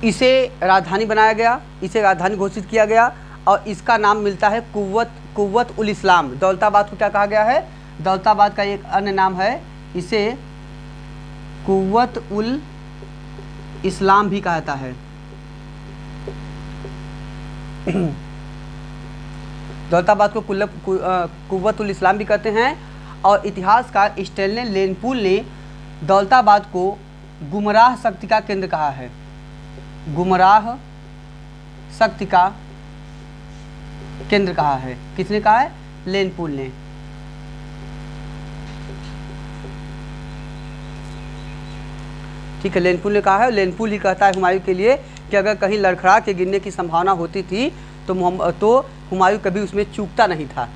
A: इसे राजधानी बनाया गया, इसे राजधानी घोषित किया गया और इसका नाम मिलता है कुव्वत उल इस्लाम। दौलताबाद को क्या कहा गया है? दौलताबाद का एक अन्य नाम है, इसे कुव्वत उल इस्लाम भी कहता है। दौलताबाद को कुव्वत उल इस्लाम भी कहते हैं। और इतिहासकार स्टैनले लेनपूल ने दौलताबाद को गुमराह शक्ति का केंद्र कहा है। गुमराह शक्ति का केंद्र कहा है। किसने कहा है? लेनपूल ने। ठीक है, लेनपूल ने कहा है। लेनपूल ही कहता है हुमायूं के लिए कि अगर कहीं लड़खड़ा के गिरने की संभावना होती थी तो हुमायूं कभी उसमें चूकता नहीं था।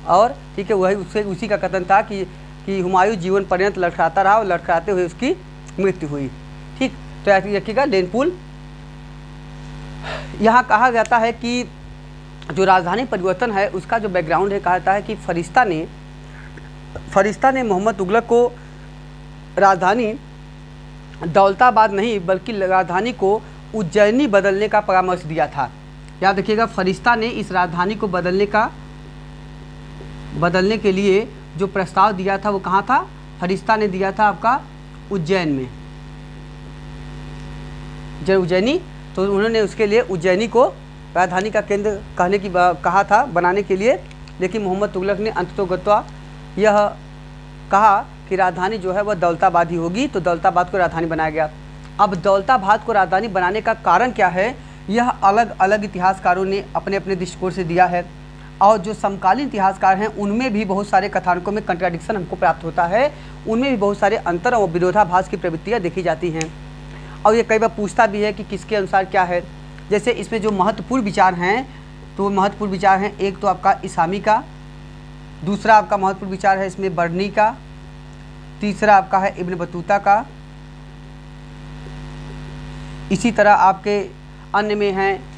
A: और ठीक है, वही उसी का कथन था कि हुमायूं जीवन पर्यंत लड़खड़ाता रहा और लड़खड़ाते हुए उसकी मृत्यु हुई। ठीक, तो याद रखिएगा लेनपूल। यहाँ कहा जाता है कि जो राजधानी परिवर्तन है उसका जो बैकग्राउंड है, कहा जाता है कि फरिश्ता ने मोहम्मद तुगलक को राजधानी दौलताबाद नहीं बल्कि राजधानी को उज्जैनी बदलने का परामर्श दिया था। याद रखिएगा, फरिश्ता ने इस राजधानी को बदलने के लिए जो प्रस्ताव दिया था वो कहाँ था? फरिश्ता ने दिया था आपका उज्जैन में, जब उज्जैनी। तो उन्होंने उसके लिए उज्जैनी को राजधानी का केंद्र कहा था बनाने के लिए। लेकिन मोहम्मद तुगलक ने अंततोगत्वा यह कहा कि राजधानी जो है वह दौलताबाद ही होगी, तो दौलताबाद को राजधानी बनाया गया। अब दौलताबाद को राजधानी बनाने का कारण क्या है, यह अलग अलग इतिहासकारों ने अपने अपने दृष्टिकोण से दिया है। और जो समकालीन इतिहासकार हैं उनमें भी बहुत सारे कथानकों में कंट्राडिक्शन हमको प्राप्त होता है, उनमें भी बहुत सारे अंतर और विरोधाभास की प्रवृत्तियाँ देखी जाती हैं। और ये कई बार पूछता भी है कि किसके अनुसार क्या है। जैसे इसमें जो महत्वपूर्ण विचार हैं, तो महत्वपूर्ण विचार हैं, एक तो आपका इसामी का, दूसरा आपका महत्वपूर्ण विचार है इसमें बर्नी का, तीसरा आपका है इब्न बतूता का। इसी तरह आपके अन्य में हैं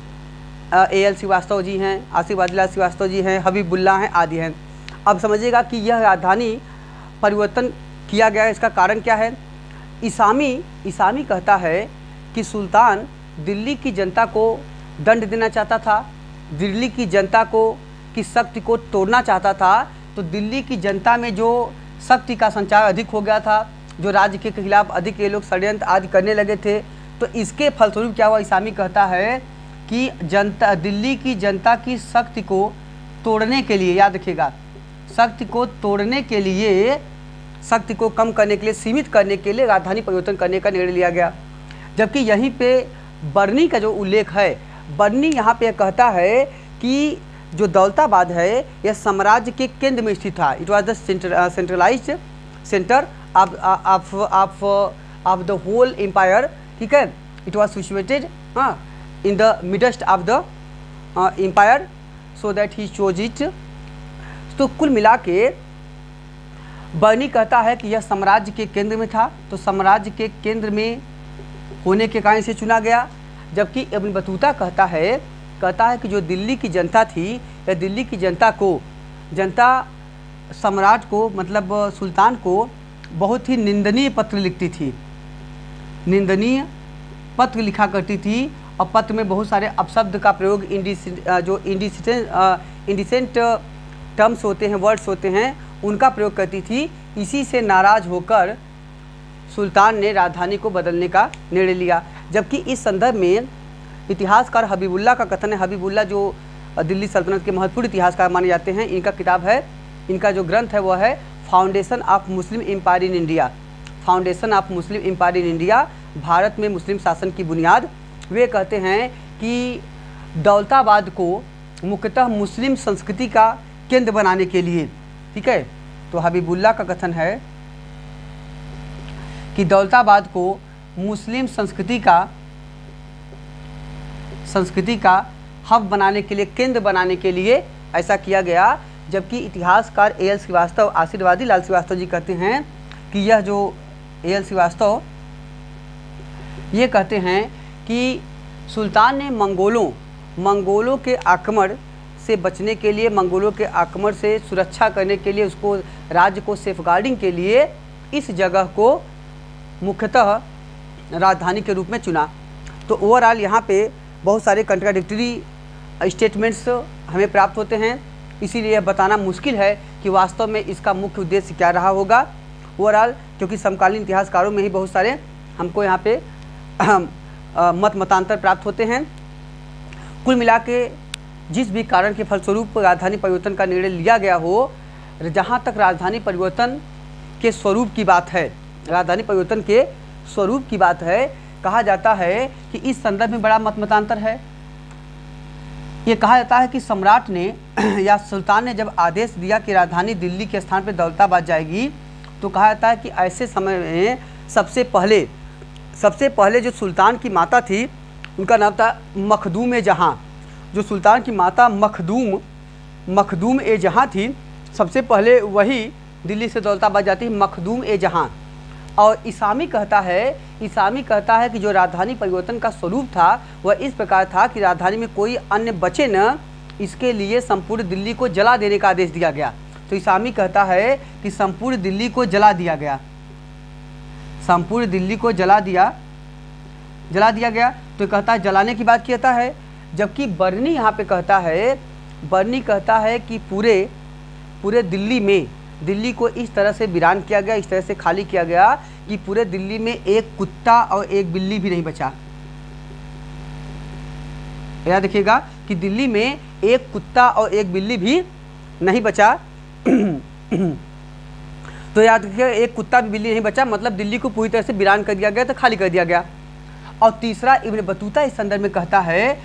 A: A.L. श्रीवास्तव जी हैं, आसिफ आदिला श्रीवास्तव जी हैं, हबीबुल्ला हैं, आदि हैं। अब समझिएगा कि यह राजधानी परिवर्तन किया गया, इसका कारण क्या है। इसामी कहता है कि सुल्तान दिल्ली की जनता को दंड देना चाहता था, दिल्ली की जनता को की शक्ति को तोड़ना चाहता था, तो दिल्ली की जनता में जो शक्ति का संचार अधिक हो गया था, जो राज्य के खिलाफ अधिक ये लोग षड्यंत्र आदि करने लगे थे, तो इसके फलस्वरूप क्या हुआ, इसामी कहता है कि जनता, दिल्ली की जनता की शक्ति को तोड़ने के लिए, याद रखिएगा, शक्ति को तोड़ने के लिए, शक्ति को कम करने के लिए, सीमित करने के लिए राजधानी परिवर्तन करने का निर्णय लिया गया। जबकि यहीं पे बर्नी का जो उल्लेख है, बर्नी यहाँ पे कहता है कि जो दौलताबाद है यह साम्राज्य के केंद्र में स्थित था। It was the centralised centre of the whole empire, ठीक है। It was situated in the midst of the empire, so that he chose it. तो कुल मिला के बर्नी कहता है कि यह साम्राज्य के केंद्र में था, तो साम्राज्य के केंद्र में होने के कारण इसे चुना गया। जबकि इब्न बतूता कहता है कि जो दिल्ली की जनता थी, या दिल्ली की जनता को, जनता सम्राट को मतलब सुल्तान को बहुत ही निंदनीय पत्र लिखती थी, निंदनीय पत्र लिखा करती थी, और पत्र में बहुत सारे अपशब्द का प्रयोग, इंडिसेंट टर्म्स होते हैं, वर्ड्स होते हैं, उनका प्रयोग करती थी। इसी से नाराज़ होकर सुल्तान ने राजधानी को बदलने का निर्णय लिया। जबकि इस संदर्भ में इतिहासकार हबीबुल्ला का कथन है, हबीबुल्ला जो दिल्ली सल्तनत के महत्वपूर्ण इतिहासकार माने जाते हैं, इनका किताब है, इनका जो ग्रंथ है वह है foundation of Muslim empire in India, foundation of Muslim empire in India, Bharat में मुस्लिम शासन की बुनियाद। वे कहते हैं कि दौलताबाद को मुख्यतः मुस्लिम संस्कृति का केंद्र बनाने के लिए, ठीक है, तो हबीबुल्ला का कथन है कि दौलताबाद को मुस्लिम संस्कृति का हब बनाने के लिए, केंद्र बनाने के लिए ऐसा किया गया। जबकि इतिहासकार A.L. श्रीवास्तव, आशीर्वादी लाल श्रीवास्तव जी कहते हैं कि यह जो A.L. श्रीवास्तव ये कहते हैं कि सुल्तान ने मंगोलों के आक्रमण से बचने के लिए, मंगोलों के आक्रमण से सुरक्षा करने के लिए, उसको राज्य को सेफगार्डिंग के लिए इस जगह को मुख्यतः राजधानी के रूप में चुना। तो ओवरऑल यहाँ पे बहुत सारे कंट्राडिक्टरी स्टेटमेंट्स हमें प्राप्त होते हैं, इसीलिए यह बताना मुश्किल है कि वास्तव में इसका मुख्य उद्देश्य क्या रहा होगा ओवरऑल, क्योंकि समकालीन इतिहासकारों में ही बहुत सारे हमको यहाँ पे मतांतर प्राप्त होते हैं। कुल मिला के जिस भी कारण के फलस्वरूप राजधानी परिवर्तन का निर्णय लिया गया हो, जहाँ तक राजधानी परिवर्तन के स्वरूप की बात है, राजधानी परिवर्तन के स्वरूप की बात है, कहा जाता है कि इस संदर्भ में बड़ा मतांतर है। ये कहा जाता है कि सम्राट ने या सुल्तान ने जब आदेश दिया कि राजधानी दिल्ली के स्थान पर दौलताबाद जाएगी, तो कहा जाता है कि ऐसे समय में सबसे पहले जो सुल्तान की माता थी, उनका नाम था मखदूम ए जहाँ। जो सुल्तान की माता मखदूम ए जहाँ थी, सबसे पहले वही दिल्ली से दौलताबाद जाती, मखदूम ए जहाँ। और इसामी कहता है कि जो राजधानी परिवर्तन का स्वरूप था वह इस प्रकार था कि राजधानी में कोई अन्य बचे न, इसके लिए संपूर्ण दिल्ली को जला देने का आदेश दिया गया। तो इसामी कहता है कि संपूर्ण दिल्ली को जला दिया गया, संपूर्ण दिल्ली को जला दिया गया। तो कहता है जलाने की बात कहता है। जबकि बर्नी यहाँ पे कहता है कि पूरे दिल्ली को इस तरह से वीरान किया गया, इस तरह से खाली किया गया कि पूरे दिल्ली में एक कुत्ता और एक बिल्ली भी नहीं बचा। याद रखिएगा कि दिल्ली में एक कुत्ता और एक बिल्ली भी नहीं बचा। तो याद रखिएगा, एक कुत्ता भी बिल्ली नहीं बचा, मतलब दिल्ली को पूरी तरह से वीरान कर दिया गया, तो खाली कर दिया गया। और तीसरा, इब्न बतूता इस संदर्भ में कहता है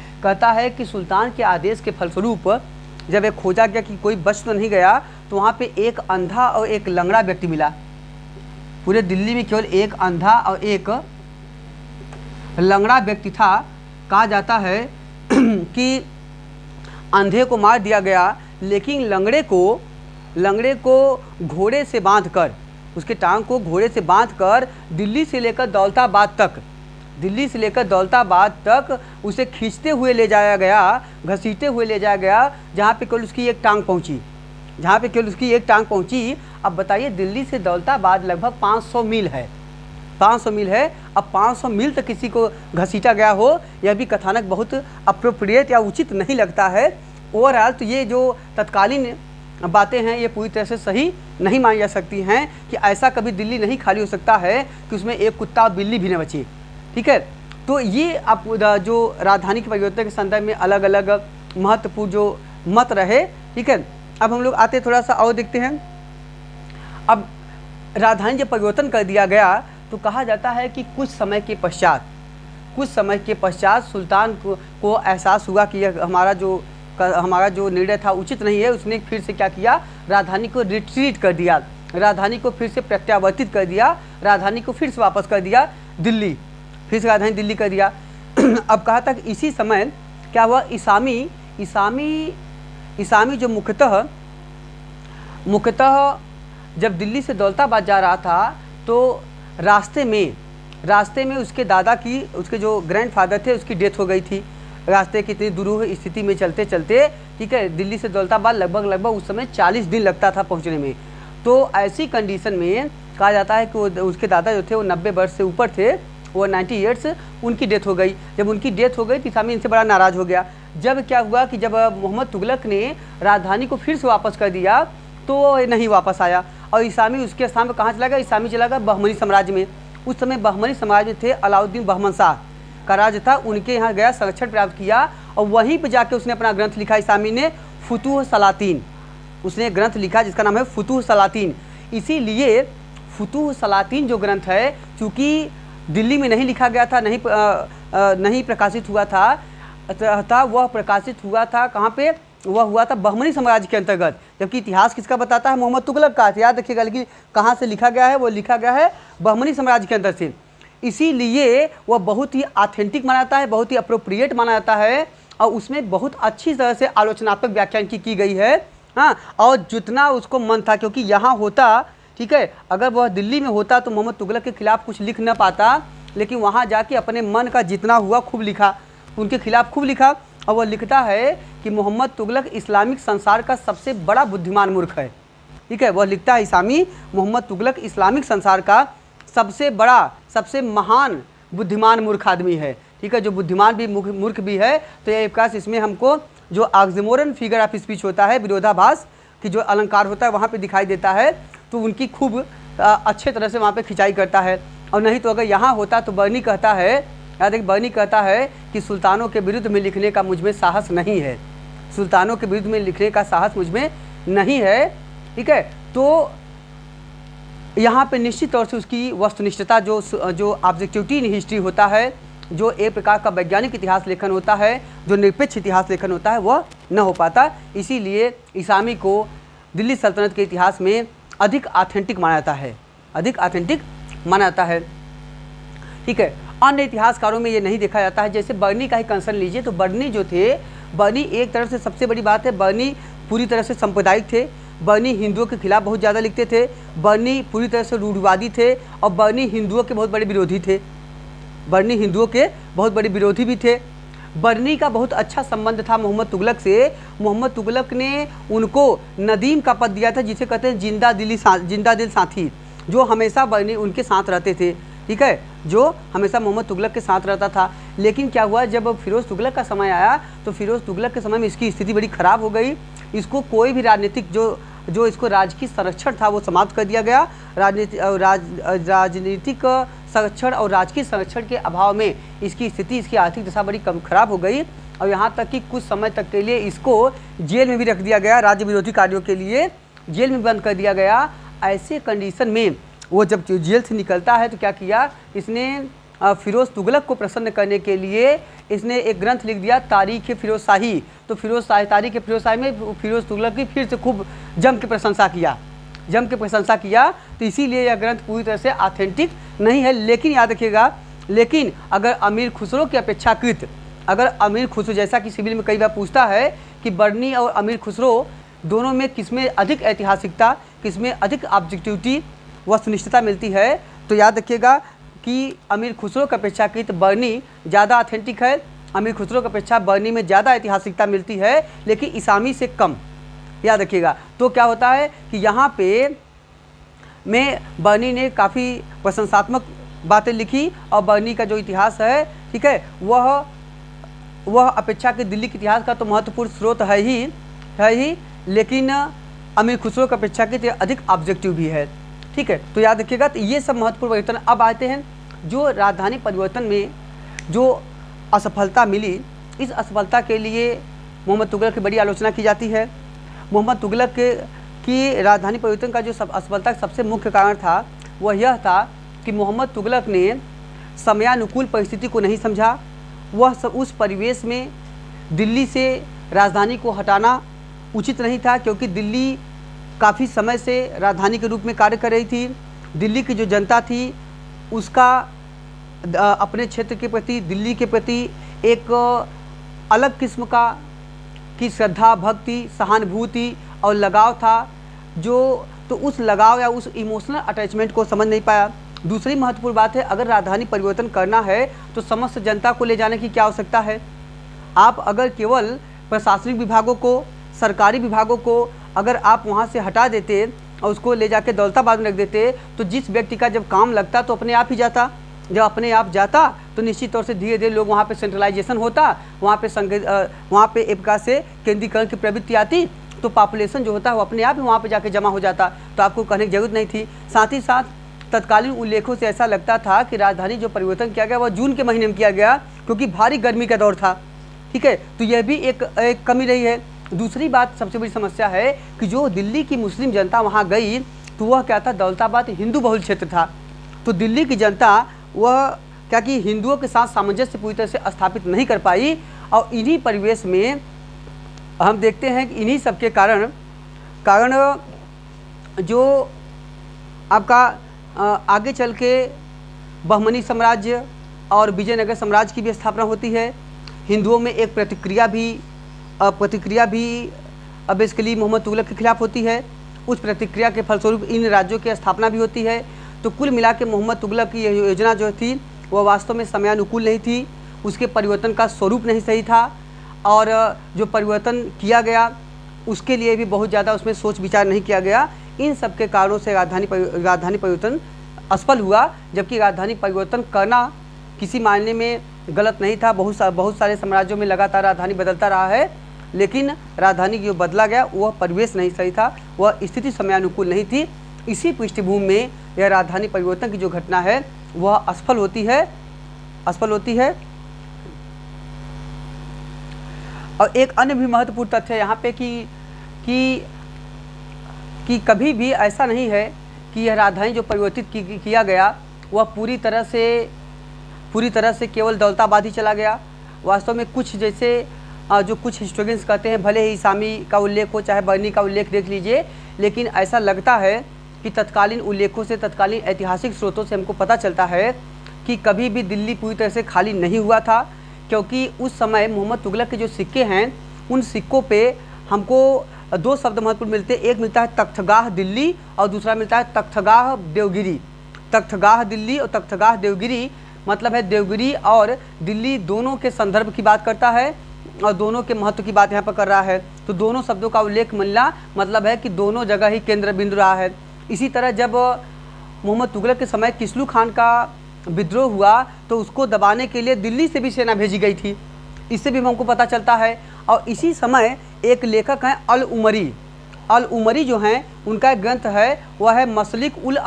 A: कि सुल्तान के आदेश के फलस्वरूप जब ये खोजा गया कि कोई बच तो नहीं गया, तो वहाँ पे एक अंधा और एक लंगड़ा व्यक्ति मिला। पूरे दिल्ली में केवल एक अंधा और एक लंगड़ा व्यक्ति था। कहा जाता है कि अंधे को मार दिया गया, लेकिन लंगड़े को घोड़े से बांधकर, उसके टांग को घोड़े से बांधकर दिल्ली से लेकर दौलताबाद तक उसे खींचते हुए ले जाया गया, घसीटते हुए ले जाया गया, जहाँ पे केवल उसकी एक टांग पहुँची। अब बताइए, दिल्ली से दौलताबाद लगभग 500 मील है। 500 मील है। अब 500 मील तक किसी को घसीटा गया हो, यह भी कथानक बहुत अप्रोप्रिएट या उचित नहीं लगता है। ओवरऑल तो ये जो तत्कालीन बातें हैं ये पूरी तरह से सही नहीं मानी जा सकती हैं कि ऐसा कभी दिल्ली नहीं खाली हो सकता है कि उसमें एक कुत्ता और बिल्ली भी न बचे। ठीक है, तो ये आप जो राजधानी के परिवर्तन के संदर्भ में अलग अलग महत्वपूर्ण जो मत रहे। ठीक है, अब हम लोग आते थोड़ा सा और देखते हैं। अब राजधानी जब परिवर्तन कर दिया गया तो कहा जाता है कि कुछ समय के पश्चात सुल्तान को एहसास हुआ कि यह हमारा जो निर्णय था उचित नहीं है। उसने फिर से क्या किया, राजधानी को रिट्रीट कर दिया, राजधानी को फिर से प्रत्यावर्तित कर दिया, राजधानी को फिर से वापस कर दिया दिल्ली, फिर से राजधानी दिल्ली कर दिया। अब कहा था कि इसी समय क्या हुआ, ईसामी जो मुख्यतः जब दिल्ली से दौलताबाद जा रहा था तो रास्ते में उसके जो ग्रैंडफादर थे उसकी डेथ हो गई थी। रास्ते की इतनी दुरूह स्थिति में चलते चलते, ठीक है, दिल्ली से दौलताबाद लगभग उस समय 40 दिन लगता था पहुंचने में। तो ऐसी कंडीशन में कहा जाता है कि उसके दादा जो थे वो 90 वर्ष से ऊपर थे, वो 90 ईयर्स, उनकी डेथ हो गई। जब उनकी डेथ हो गई तो ईसामी इनसे बड़ा नाराज़ हो गया। जब क्या हुआ कि जब मोहम्मद तुगलक ने राजधानी को फिर से वापस कर दिया तो वो नहीं वापस आया और ईसामी उसके स्थान पर कहाँ चला गया, ईसामी चला गया बहमनी साम्राज्य में। उस समय बहमनी साम्राज्य थे, अलाउद्दीन बहमन शाह का राज था, उनके यहाँ गया, संरक्षण प्राप्त किया और वहीं पर जाके उसने अपना ग्रंथ लिखा। ईसामी ने फुतूह सलातीन, उसने ग्रंथ लिखा जिसका नाम है फुतूह सलातीन। इसीलिए फुतूह सलातीन जो ग्रंथ है, चूँकि दिल्ली में नहीं लिखा गया था, नहीं प्रकाशित हुआ था, वह प्रकाशित हुआ था कहाँ पे, वह हुआ था बहमनी साम्राज्य के अंतर्गत। जबकि इतिहास किसका बताता है, मोहम्मद तुगलक का। याद रखिएगा, लेकिन कहाँ से लिखा गया है, वो लिखा गया है बहमनी साम्राज्य के अंदर से। इसीलिए वह बहुत ही ऑथेंटिक माना जाता है, बहुत ही अप्रोप्रिएट माना जाता है और उसमें बहुत अच्छी तरह से आलोचनात्मक व्याख्यान की गई है। हाँ, और जितना उसको मन था, क्योंकि यहाँ होता, ठीक है, अगर वह दिल्ली में होता तो मोहम्मद तुगलक के खिलाफ कुछ लिख न पाता, लेकिन वहाँ जाके अपने मन का जितना हुआ खूब लिखा, उनके खिलाफ खूब लिखा। और वह लिखता है कि मोहम्मद तुगलक इस्लामिक संसार का सबसे बड़ा बुद्धिमान मूर्ख है। ठीक है, वह लिखता है ईसामी, मोहम्मद तुगलक इस्लामिक संसार का सबसे बड़ा, सबसे महान बुद्धिमान मूर्ख आदमी है। ठीक है, जो बुद्धिमान भी मूर्ख भी है। तो यह विकास इसमें हमको जो ऑक्सिमोरन फिगर ऑफ स्पीच होता है, विरोधाभास की जो अलंकार होता है वहाँ पे दिखाई देता है, तो उनकी खूब अच्छे तरह से वहाँ पे खिंचाई करता है। और नहीं तो अगर यहाँ होता तो बर्नी कहता है, याद एक बर्नी कहता है कि सुल्तानों के विरुद्ध में लिखने का मुझ में साहस नहीं है, सुल्तानों के विरुद्ध में लिखने का साहस मुझ में नहीं है। ठीक है, तो यहाँ पे निश्चित तौर से उसकी वस्तुनिष्ठता जो ऑब्जेक्टिविटी इन हिस्ट्री होता है, जो एक प्रकार का वैज्ञानिक इतिहास लेखन होता है, जो निरपेक्ष इतिहास लेखन होता है, वह न हो पाता। इसीलिए ईसामी को दिल्ली सल्तनत के इतिहास में अधिक ऑथेंटिक माना जाता है, अधिक ऑथेंटिक माना जाता है। ठीक है, अन्य इतिहासकारों में ये नहीं देखा जाता है। जैसे बर्नी का ही कंसर्न लीजिए, तो बर्नी जो थे, बर्नी एक तरफ से सबसे बड़ी बात है, बर्नी पूरी तरह से सांप्रदायिक थे, बर्नी हिंदुओं के खिलाफ बहुत ज़्यादा लिखते थे, बर्नी पूरी तरह से रूढ़िवादी थे और बर्नी हिंदुओं के बहुत बड़े विरोधी थे, बर्नी हिंदुओं के बहुत बड़े विरोधी भी थे। बर्नी का बहुत अच्छा संबंध था मोहम्मद तुगलक से। मोहम्मद तुगलक ने उनको नदीम का पद दिया था, जिसे कहते हैं जिंदा दिल साथी, जो हमेशा बर्नी उनके साथ रहते थे। ठीक है, जो हमेशा मोहम्मद तुगलक के साथ रहता था। लेकिन क्या हुआ, जब फिरोज़ तुगलक का समय आया तो फिरोज़ तुगलक के समय में इसकी स्थिति बड़ी ख़राब हो गई। इसको कोई भी राजनीतिक जो इसको राजकीय संरक्षण था वो समाप्त कर दिया गया। राजनीतिक संरक्षण और राजकीय संरक्षण के अभाव में इसकी स्थिति, इसकी आर्थिक दशा बड़ी ख़राब हो गई और यहाँ तक कि कुछ समय तक के लिए इसको जेल में भी रख दिया गया, राज्य विरोधी कार्यों के लिए जेल में बंद कर दिया गया। ऐसे कंडीशन में वो जब जेल से निकलता है तो क्या किया इसने, फिरोज़ तुगलक को प्रसन्न करने के लिए इसने एक ग्रंथ लिख दिया, तारीख़ फिरोज़ शाही। तो तारीख़ फिरोज़ शाही में फिरोज़ तुगलक की फिर से खूब जम के प्रशंसा किया। तो इसीलिए यह ग्रंथ पूरी तरह से ऑथेंटिक नहीं है। लेकिन याद रखिएगा, लेकिन अगर अमीर खुसरो की अपेक्षाकृत, अगर अमीर खुसरो, जैसा कि सिविल में कई बार पूछता है कि बर्नी और अमीर खुसरो दोनों में किसमें अधिक ऐतिहासिकता, किसमें अधिक ऑब्जेक्टिविटी, वस्तुनिष्ठता मिलती है, तो याद रखिएगा कि अमीर खुसरो की अपेक्षाकृत बर्नी ज़्यादा ऑथेंटिक है। अमीर खुसरो की अपेक्षा बर्नी में ज़्यादा ऐतिहासिकता मिलती है, लेकिन ईसामी से कम। याद रखिएगा। तो क्या होता है कि यहाँ पे में बर्नी ने काफ़ी प्रशंसात्मक बातें लिखी और बर्नी का जो इतिहास है, ठीक है, वह अपेक्षा के दिल्ली के इतिहास का तो महत्वपूर्ण स्रोत है ही, लेकिन अमीर खुसरो की अपेक्षाकृत अधिक ऑब्जेक्टिव भी है। ठीक है, तो याद रखिएगा। तो ये सब महत्वपूर्ण परिवर्तन अब आते हैं। जो राजधानी परिवर्तन में जो असफलता मिली, इस असफलता के लिए मोहम्मद तुगलक की बड़ी आलोचना की जाती है। मोहम्मद तुगलक की राजधानी परिवर्तन का जो असफलता का सबसे मुख्य कारण था वह यह था कि मोहम्मद तुगलक ने समयानुकूल परिस्थिति को नहीं समझा। वह उस परिवेश में दिल्ली से राजधानी को हटाना उचित नहीं था, क्योंकि दिल्ली काफ़ी समय से राजधानी के रूप में कार्य कर रही थी। दिल्ली की जो जनता थी उसका अपने क्षेत्र के प्रति, दिल्ली के प्रति एक अलग किस्म की श्रद्धा, भक्ति, सहानुभूति और लगाव था, जो तो उस लगाव या उस इमोशनल अटैचमेंट को समझ नहीं पाया। दूसरी महत्वपूर्ण बात है, अगर राजधानी परिवर्तन करना है तो समस्त जनता को ले जाने की क्या आवश्यकता है। आप अगर केवल प्रशासनिक विभागों को, सरकारी विभागों को अगर आप वहाँ से हटा देते और उसको ले जाके दौलताबाद में रख देते, तो जिस व्यक्ति का जब काम लगता तो अपने आप ही जाता। जब अपने आप जाता तो निश्चित तौर से धीरे धीरे लोग वहाँ पे सेंट्रलाइजेशन होता, वहाँ पे एक प्रकार से केंद्रीकरण की प्रवृत्ति आती, तो पॉपुलेशन जो होता है वो अपने आप ही वहाँ पे जाके जमा हो जाता। तो आपको कहने की जरूरत नहीं थी। साथ ही साथ तत्कालीन उल्लेखों से ऐसा लगता था कि राजधानी जो परिवर्तन किया गया वह जून के महीने में किया गया, क्योंकि भारी गर्मी का दौर था। ठीक है, तो यह भी एक कमी रही है। दूसरी बात, सबसे बड़ी समस्या है कि जो दिल्ली की मुस्लिम जनता वहाँ गई तो वह क्या था, दौलताबाद हिंदू बहुल क्षेत्र था। तो दिल्ली की जनता वह क्या कि हिंदुओं के साथ सामंजस्य पूरी तरह से स्थापित नहीं कर पाई, और इन्हीं परिवेश में हम देखते हैं कि इन्हीं सब के कारण जो आपका आगे चल के बहमनी साम्राज्य और विजयनगर साम्राज्य की भी स्थापना होती है। हिंदुओं में एक प्रतिक्रिया भी बेसिकली मोहम्मद तुगलक के खिलाफ होती है। उस प्रतिक्रिया के फलस्वरूप इन राज्यों की स्थापना भी होती है। तो कुल मिला के मोहम्मद तुगलक की योजना जो थी वह वास्तव में समयानुकूल नहीं थी, उसके परिवर्तन का स्वरूप नहीं सही था, और जो परिवर्तन किया गया उसके लिए भी बहुत ज़्यादा उसमें सोच विचार नहीं किया गया। इन सब के कारणों से राजधानी परिवर्तन असफल हुआ, जबकि राजधानी परिवर्तन करना किसी मायने में गलत नहीं था। बहुत सारे साम्राज्यों में लगातार राजधानी बदलता रहा है, लेकिन राजधानी जो बदला गया वह परिवेश नहीं सही था, वह स्थिति समयानुकूल नहीं थी। इसी पृष्ठभूमि में यह राजधानी परिवर्तन की जो घटना है वह असफल होती है। और एक अन्य भी महत्वपूर्ण तथ्य यहाँ पे कि कभी भी ऐसा नहीं है कि यह राजधानी जो परिवर्तित किया गया वह पूरी तरह से केवल दौलताबाद ही चला गया। वास्तव में कुछ जैसे जो कुछ हिस्टोरियंस कहते हैं, भले ही इसामी का उल्लेख हो चाहे बर्नी का उल्लेख देख लीजिए, लेकिन ऐसा लगता है कि तत्कालीन उल्लेखों से, तत्कालीन ऐतिहासिक स्रोतों से हमको पता चलता है कि कभी भी दिल्ली पूरी तरह से खाली नहीं हुआ था, क्योंकि उस समय मोहम्मद तुगलक के जो सिक्के हैं उन सिक्कों पे हमको दो शब्द महत्वपूर्ण मिलते हैं। एक मिलता है तख्तगाह दिल्ली और दूसरा मिलता है तख्तगाह देवगिरी। तख्तगाह दिल्ली और तख्तगाह देवगिरी मतलब है देवगिरी और दिल्ली दोनों के संदर्भ की बात करता है और दोनों के महत्व की बात यहाँ पर कर रहा है। तो दोनों शब्दों का उल्लेख मिलना मतलब है कि दोनों जगह ही केंद्र बिंदु रहा है। इसी तरह जब मोहम्मद तुगलक के समय किस्लू खान का विद्रोह हुआ तो उसको दबाने के लिए दिल्ली से भी सेना भेजी गई थी, इससे भी हमको पता चलता है। और इसी समय एक लेखक हैं अल उमरी जो हैं उनका एक ग्रंथ है वह है मसलिक उल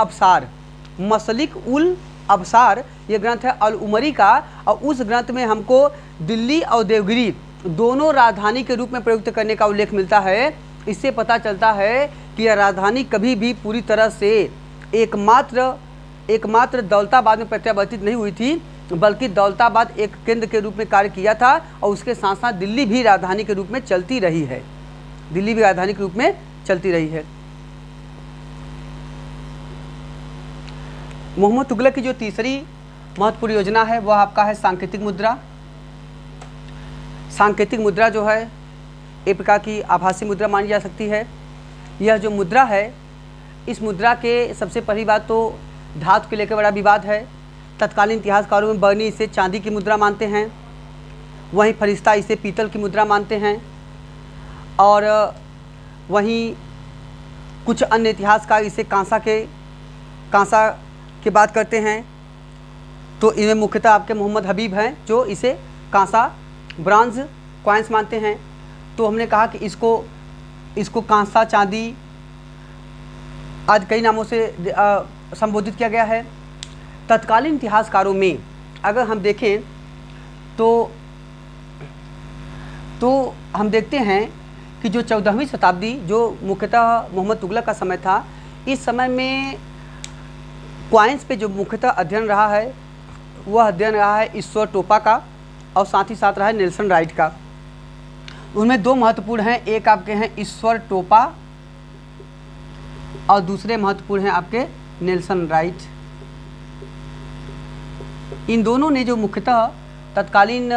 A: अबसार, ये ग्रंथ है अल उमरी का, और उस ग्रंथ में हमको दिल्ली और देवगिरी दोनों राजधानी के रूप में प्रयुक्त करने का उल्लेख मिलता है। इससे पता चलता है कि यह राजधानी कभी भी पूरी तरह से एकमात्र दौलताबाद में प्रत्यावर्तित नहीं हुई थी, बल्कि दौलताबाद एक केंद्र के रूप में कार्य किया था और उसके साथ साथ दिल्ली भी राजधानी के रूप में चलती रही है। मोहम्मद तुगलक की जो तीसरी महत्वपूर्ण योजना है वह आपका है सांकेतिक मुद्रा। सांकेतिक मुद्रा जो है एक प्रकार की आभासी मुद्रा मानी जा सकती है। यह जो मुद्रा है, इस मुद्रा के सबसे पहली बात तो धातु के लेकर बड़ा विवाद है। तत्कालीन इतिहासकारों में बर्नी इसे चांदी की मुद्रा मानते हैं, वहीं फरिश्ता इसे पीतल की मुद्रा मानते हैं, और वहीं कुछ अन्य इतिहासकार इसे कांसा की बात करते हैं। तो इनमें मुख्यतः आपके मोहम्मद हबीब हैं जो इसे कांसा ब्रॉन्ज कॉइन्स मानते हैं। तो हमने कहा कि इसको कांसा चांदी आज कई नामों से संबोधित किया गया है। तत्कालीन इतिहासकारों में अगर हम देखें तो हम देखते हैं कि जो 14वीं शताब्दी जो मुख्यतः मोहम्मद तुगलक का समय था, इस समय में क्वाइंस पे जो मुख्यतः अध्ययन रहा है वह अध्ययन रहा है ईश्वर टोपा का और साथ ही साथ रहा है नेल्सन राइट का। उनमें दो महत्वपूर्ण हैं, एक आपके हैं ईश्वर टोपा और दूसरे महत्वपूर्ण हैं आपके नेल्सन राइट। इन दोनों ने जो मुख्यतः तत्कालीन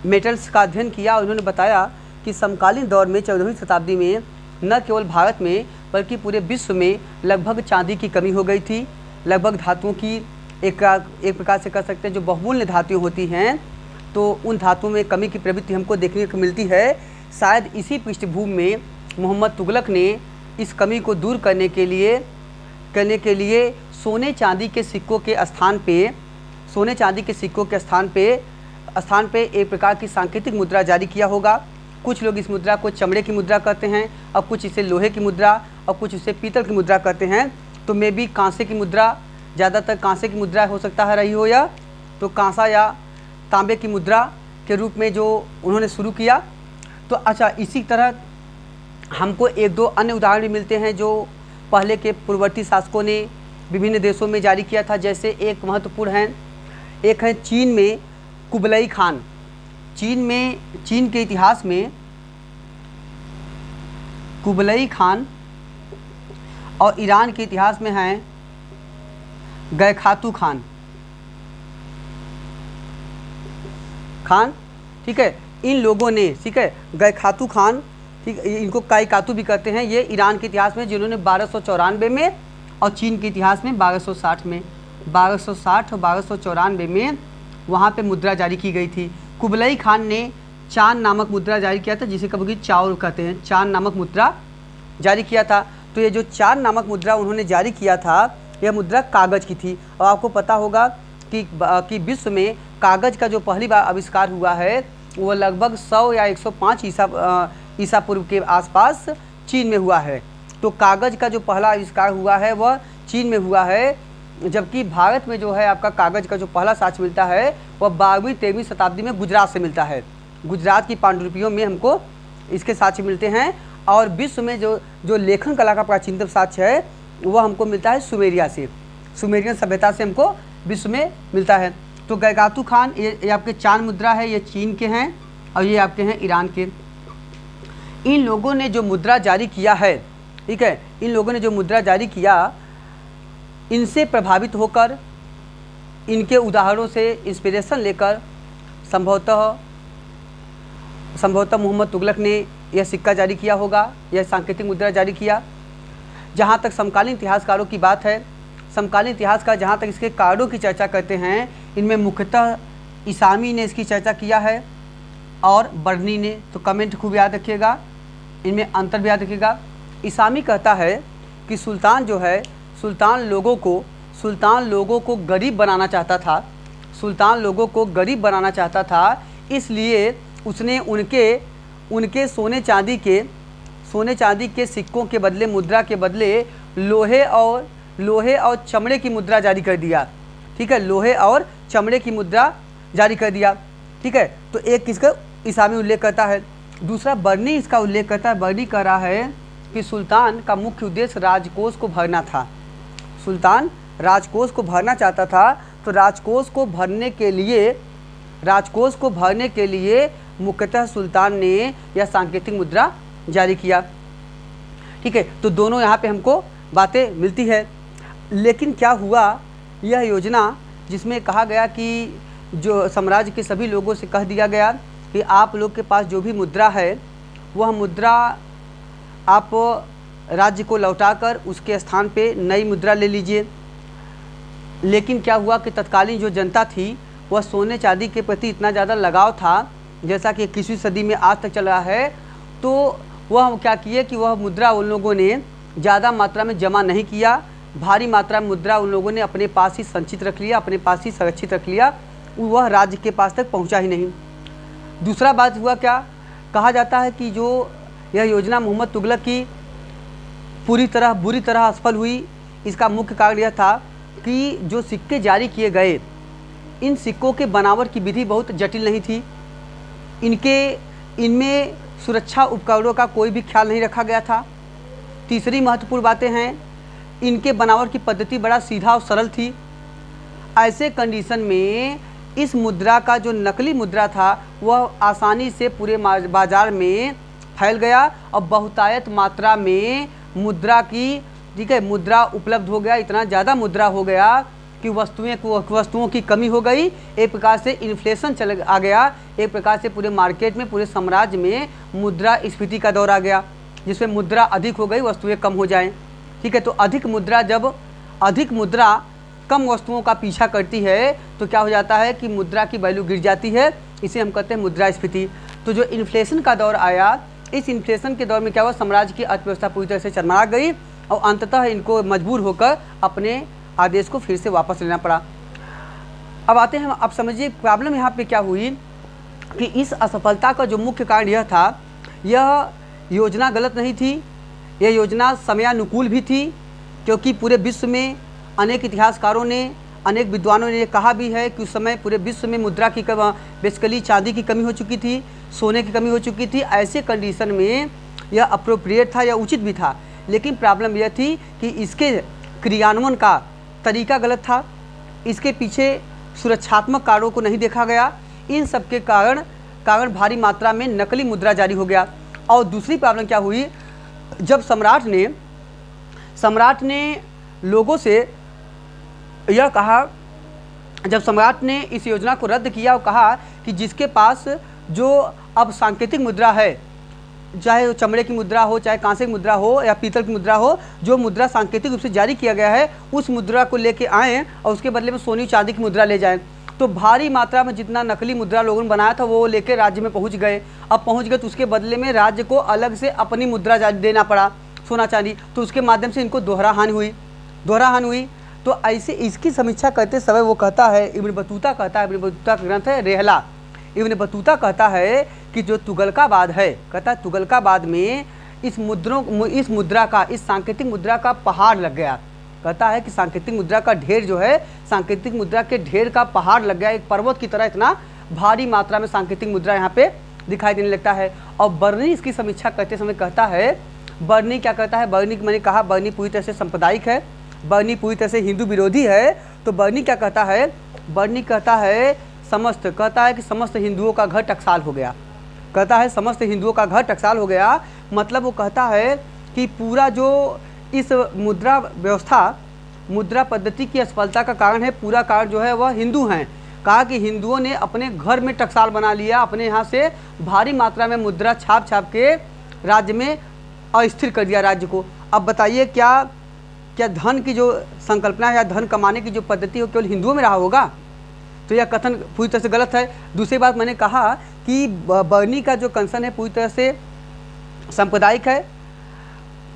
A: मेटल्स का अध्ययन किया, उन्होंने बताया कि समकालीन दौर में 14वीं शताब्दी में न केवल भारत में बल्कि पूरे विश्व में लगभग चांदी की कमी हो गई थी। लगभग धातुओं की एक प्रकार से कह सकते हैं जो बहुमूल्य धातुएं होती हैं, तो उन धातुओं में कमी की प्रवृत्ति हमको देखने को मिलती है। शायद इसी पृष्ठभूमि में मोहम्मद तुगलक ने इस कमी को दूर करने के लिए सोने चांदी के सिक्कों के स्थान पे एक प्रकार की सांकेतिक मुद्रा जारी किया होगा। कुछ लोग इस मुद्रा को चमड़े की मुद्रा कहते हैं और कुछ इसे लोहे की मुद्रा और कुछ इसे पीतल की मुद्रा कहते हैं। तो मे भी कांसे की मुद्रा, ज़्यादातर कांसे की मुद्रा हो सकता है रही हो, या तो कांसा या तांबे की मुद्रा के रूप में जो उन्होंने शुरू किया। तो अच्छा, इसी तरह हमको एक दो अन्य उदाहरण भी मिलते हैं जो पहले के पूर्ववर्ती शासकों ने विभिन्न देशों में जारी किया था। जैसे एक महत्वपूर्ण है, एक है चीन में कुबलई खान। चीन के इतिहास में कुबलई खान और ईरान के इतिहास में हैं गैखातू खान। ठीक है, इन लोगों ने, ठीक है, गैखातू खान, ठीक, इनको काईकातू भी कहते हैं, ये ईरान के इतिहास में जिन्होंने 1294 में और चीन के इतिहास में 1260 में 1260 और 1294 में वहाँ पे मुद्रा जारी की गई थी। कुबलई खान ने चांद नामक मुद्रा जारी किया था, जिसे कभी चाउर कहते हैं, चांद नामक मुद्रा जारी किया था। तो ये जो चांद नामक मुद्रा उन्होंने जारी किया था, यह मुद्रा कागज़ की थी। और आपको पता होगा कि विश्व में कागज़ का जो पहली बार आविष्कार हुआ है वो लगभग 100 या 105 ईसा पूर्व के आसपास चीन में हुआ है। तो कागज़ का जो पहला आविष्कार हुआ है वह चीन में हुआ है, जबकि भारत में जो है आपका कागज़ का जो पहला साक्ष्य मिलता है वह 12वीं-13वीं शताब्दी में गुजरात से मिलता है। गुजरात की पांडुलिपियों में हमको इसके साक्ष्य मिलते हैं। और विश्व में जो लेखन कला का प्राचीनतम साक्ष्य है वह हमको मिलता है सुमेरिया से, सुमेरियन सभ्यता से हमको विश्व में मिलता है। तो गैखातू खान ये आपके चांद मुद्रा है, ये चीन के हैं और ये आपके हैं ईरान के। इन लोगों ने जो मुद्रा जारी किया है, ठीक है, इन लोगों ने जो मुद्रा जारी किया, इनसे प्रभावित होकर, इनके उदाहरणों से इंस्पिरेशन लेकर संभवतः मोहम्मद तुगलक ने यह सिक्का जारी किया होगा, यह सांकेतिक मुद्रा जारी किया। जहाँ तक समकालीन इतिहासकारों की बात है, समकालीन इतिहासकार जहाँ तक इसके कारणों की चर्चा करते हैं, इनमें मुख्यतः इसामी ने इसकी चर्चा किया है और बर्नी ने। तो कमेंट खूब याद रखिएगा, इनमें अंतर भी याद रखिएगा। इसामी कहता है कि सुल्तान जो है, सुल्तान लोगों को गरीब बनाना चाहता था, सुल्तान लोगों को गरीब बनाना चाहता था, इसलिए उसने उनके सोने चांदी के सिक्कों के बदले, मुद्रा के बदले लोहे और चमड़े की मुद्रा जारी कर दिया। ठीक है, लोहे और चमड़े की मुद्रा जारी कर दिया। ठीक है, तो एक किसका इसामी उल्लेख करता है, दूसरा बर्नी इसका उल्लेख करता है। बर्नी कह रहा है कि सुल्तान का मुख्य उद्देश्य राजकोष को भरना था। सुल्तान राजकोष को भरना चाहता था, तो राजकोष को भरने के लिए मुख्यतः सुल्तान ने यह सांकेतिक मुद्रा जारी किया। ठीक है, तो दोनों यहाँ पे हमको बातें मिलती है। लेकिन क्या हुआ, यह योजना जिसमें कहा गया कि जो साम्राज्य के सभी लोगों से कह दिया गया कि आप लोग के पास जो भी मुद्रा है वह मुद्रा आप राज्य को लौटाकर उसके स्थान पे नई मुद्रा ले लीजिए। लेकिन क्या हुआ कि तत्कालीन जो जनता थी वह सोने चांदी के प्रति इतना ज़्यादा लगाव था, जैसा कि 21वीं सदी में आज तक चल रहा है, तो वह क्या किए कि वह मुद्रा उन लोगों ने ज़्यादा मात्रा में जमा नहीं किया। भारी मात्रा में मुद्रा उन लोगों ने अपने पास ही संचित रख लिया, अपने पास ही संरक्षित रख लिया, वह राज्य के पास तक पहुंचा ही नहीं। दूसरा बात हुआ क्या, कहा जाता है कि जो यह योजना मोहम्मद तुगलक की बुरी तरह असफल हुई। इसका मुख्य कारण यह था कि जो सिक्के जारी किए गए, इन सिक्कों के बनावट की विधि बहुत जटिल नहीं थी। इनमें सुरक्षा उपकरणों का कोई भी ख्याल नहीं रखा गया था। तीसरी महत्वपूर्ण बातें हैं, इनके बनावट की पद्धति बड़ा सीधा और सरल थी। ऐसे कंडीशन में इस मुद्रा का जो नकली मुद्रा था वह आसानी से पूरे बाजार में फैल गया और बहुतायत मात्रा में मुद्रा उपलब्ध हो गया। इतना ज़्यादा मुद्रा हो गया कि वस्तुओं की कमी हो गई। एक प्रकार से इन्फ्लेशन आ गया। एक प्रकार से पूरे मार्केट में, पूरे साम्राज्य में मुद्रास्फीति का दौर आ गया, जिसमें मुद्रा अधिक हो गई, वस्तुएं कम हो जाएं। ठीक है, तो अधिक मुद्रा कम वस्तुओं का पीछा करती है तो क्या हो जाता है कि मुद्रा की वैल्यू गिर जाती है। इसे हम कहते हैं मुद्रास्फीति। तो जो इन्फ्लेशन का दौर आया, इस इन्फ्लेशन के दौर में क्या हुआ, साम्राज्य की अर्थव्यवस्था पूरी तरह से चरमरा गई और अंततः इनको मजबूर होकर अपने आदेश को फिर से वापस लेना पड़ा। अब आते हैं, अब समझिए प्रॉब्लम यहाँ पे क्या हुई कि इस असफलता का जो मुख्य कारण यह था, यह योजना गलत नहीं थी, यह योजना समयानुकूल भी थी, क्योंकि पूरे विश्व में अनेक इतिहासकारों ने, अनेक विद्वानों ने कहा भी है कि उस समय पूरे विश्व में मुद्रा की बेसिकली चांदी की कमी हो चुकी थी, सोने की कमी हो चुकी थी। ऐसे कंडीशन में यह अप्रोप्रिएट था, यह उचित भी था। लेकिन प्रॉब्लम यह थी कि इसके क्रियान्वयन का तरीका गलत था, इसके पीछे सुरक्षात्मक कारणों को नहीं देखा गया। इन सब के कारण भारी मात्रा में नकली मुद्रा जारी हो गया। और दूसरी प्रॉब्लम क्या हुई, जब सम्राट ने लोगों से यह कहा, जब सम्राट ने इस योजना को रद्द किया और कहा कि जिसके पास जो अब सांकेतिक मुद्रा है, चाहे चमड़े की मुद्रा हो, चाहे कांसे की मुद्रा हो या पीतल की मुद्रा हो, जो मुद्रा सांकेतिक रूप से जारी किया गया है, उस मुद्रा को लेके आएँ और उसके बदले में सोनी चांदी की मुद्रा ले जाएं। तो भारी मात्रा में जितना नकली मुद्रा लोगों ने बनाया था वो लेके राज्य में पहुंच गए। अब पहुंच गए तो उसके बदले में राज्य को अलग से अपनी मुद्रा देना पड़ा, सोना चांदी। तो उसके माध्यम से इनको दोहरा हानि हुई। तो ऐसे इसकी समीक्षा करते समय वो कहता है, इब्न बतूता का ग्रंथ है रेहला। इब्न बतूता कहता है कि जो तुगलकाबाद है, कहता है तुगलकाबाद में इस सांकेतिक मुद्रा का पहाड़ लग गया। कहता है कि सांकेतिक मुद्रा का ढेर जो है, सांकेतिक मुद्रा के ढेर का पहाड़ लग गया, एक पर्वत की तरह इतना भारी मात्रा में सांकेतिक मुद्रा यहाँ पे दिखाई देने लगता है। और बर्नी इसकी समीक्षा करते समय कहता है, बर्नी क्या कहता है, मैंने कहा बर्नी पूरी तरह से सांप्रदायिक है, बर्नी पूरी तरह से हिंदू विरोधी है। तो बर्नी क्या कहता है, बर्नी कहता है कि समस्त हिंदुओं का घर टकसाल हो गया। कहता है समस्त हिंदुओं का घर टकसाल हो गया, मतलब वो कहता है कि पूरा जो इस मुद्रा पद्धति की असफलता का कारण है, पूरा कारण जो है वह हिंदू हैं। कहा कि हिंदुओं ने अपने घर में टकसाल बना लिया, अपने यहाँ से भारी मात्रा में मुद्रा छाप के राज्य में अस्थिर कर दिया राज्य को। अब बताइए क्या धन की जो संकल्पना है या धन कमाने की जो पद्धति हो केवल हिंदुओं में रहा होगा? तो यह कथन पूरी तरह से गलत है। दूसरी बात, मैंने कहा कि बर्नी का जो कंसर्न है पूरी तरह से सांप्रदायिक है।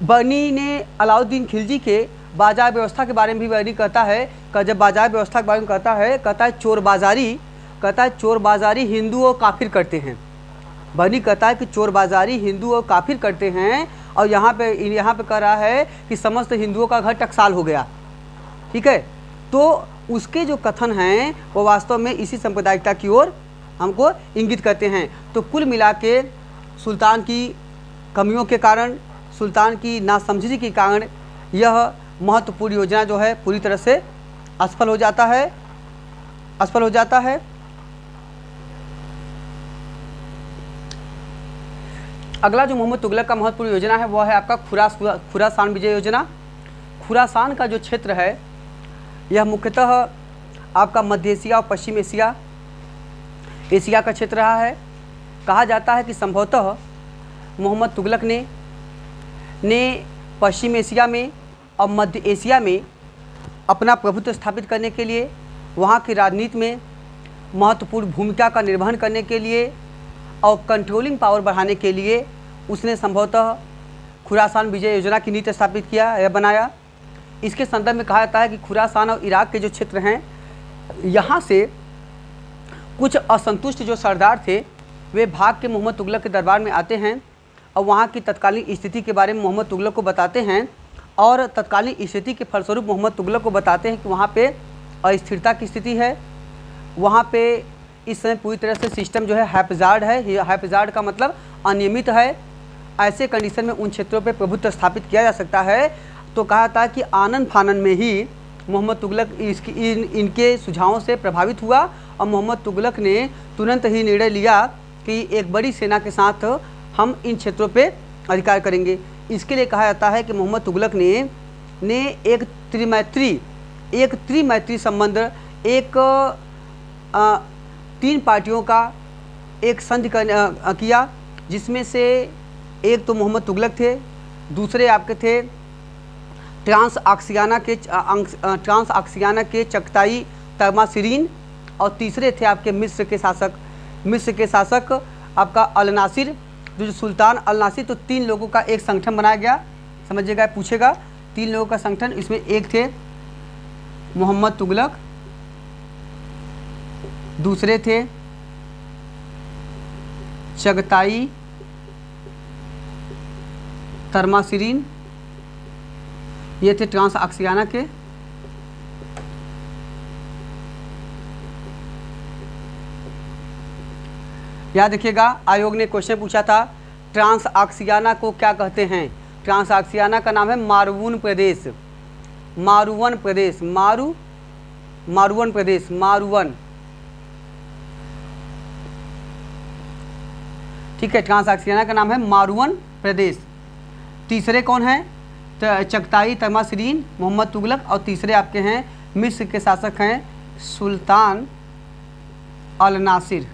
A: बर्नी ने अलाउद्दीन खिलजी के बाजार व्यवस्था के बारे में भी बर्नी कहता है, जब बाजार व्यवस्था के बारे में कहता है चोर बाजारी हिंदू और काफिर करते हैं। बर्नी कहता है कि चोर बाजारी हिंदू और काफिर करते हैं, और यहाँ पे कह रहा है कि समस्त हिंदुओं का घर टकसाल हो गया। ठीक है, तो उसके जो कथन हैं वो वास्तव में इसी सांप्रदायिकता की ओर हमको इंगित करते हैं। तो कुल मिला के सुल्तान की कमियों के कारण, सुल्तान की नासमझी के कारण यह महत्वपूर्ण योजना जो है पूरी तरह से असफल हो जाता है। अगला जो मोहम्मद तुगलक का महत्वपूर्ण योजना है वह है आपका खुरासान विजय योजना। खुरासान का जो क्षेत्र है यह मुख्यतः आपका मध्य एशिया और पश्चिम एशिया का क्षेत्र रहा है। कहा जाता है कि संभवतः मोहम्मद तुगलक ने पश्चिम एशिया में और मध्य एशिया में अपना प्रभुत्व स्थापित करने के लिए, वहाँ की राजनीति में महत्वपूर्ण भूमिका का निर्वहन करने के लिए और कंट्रोलिंग पावर बढ़ाने के लिए उसने संभवतः खुरासान विजय योजना की नीति स्थापित किया या बनाया। इसके संदर्भ में कहा जाता है कि खुरासान और इराक के जो क्षेत्र हैं, यहाँ से कुछ असंतुष्ट जो सरदार थे वे भाग के मोहम्मद तुगलक के दरबार में आते हैं और वहाँ की तत्कालीन स्थिति के बारे में मोहम्मद तुगलक को बताते हैं और तत्कालीन स्थिति के फलस्वरूप मोहम्मद तुगलक को बताते हैं कि वहाँ पे अस्थिरता की स्थिति है, वहाँ पे इस समय पूरी तरह से सिस्टम जो है हैप्जार्ड है। हैप्जार्ड का मतलब अनियमित है। ऐसे कंडीशन में उन क्षेत्रों पे प्रभुत्व स्थापित किया जा सकता है। तो कहा था कि आनन फानन में ही मोहम्मद तुगलक इनके सुझावों से प्रभावित हुआ और मोहम्मद तुगलक ने तुरंत ही निर्णय लिया कि एक बड़ी सेना के साथ हम इन क्षेत्रों पे अधिकार करेंगे। इसके लिए कहा जाता है कि मोहम्मद तुगलक ने एक त्रिमैत्री संबंध, एक 3 पार्टियों का एक संधि किया, जिसमें से एक तो मोहम्मद तुगलक थे, दूसरे आपके थे ट्रांस आक्सियाना के चगताई तमासिरीन, और तीसरे थे आपके मिस्र के शासक आपका अल नासिर, जो सुल्तान अल नासिर। तो 3 लोगों का एक संगठन बनाया गया। समझिएगा, पूछेगा 3 लोगों का संगठन। इसमें एक थे मोहम्मद तुगलक, दूसरे थे चगताई तमासिरीन, ये थे ट्रांस आक्सियाना के, याद रखिएगा। आयोग ने क्वेश्चन पूछा था ट्रांस आक्सियाना को क्या कहते हैं। ट्रांस आक्सियाना का नाम है मारुवन प्रदेश, मारुवन, ठीक है। ट्रांस आक्सियाना का नाम है मारुवन प्रदेश। तीसरे कौन है? चगताई तमासिरीन, मोहम्मद तुगलक, और तीसरे आपके हैं मिस्र के शासक हैं सुल्तान अल नासिर,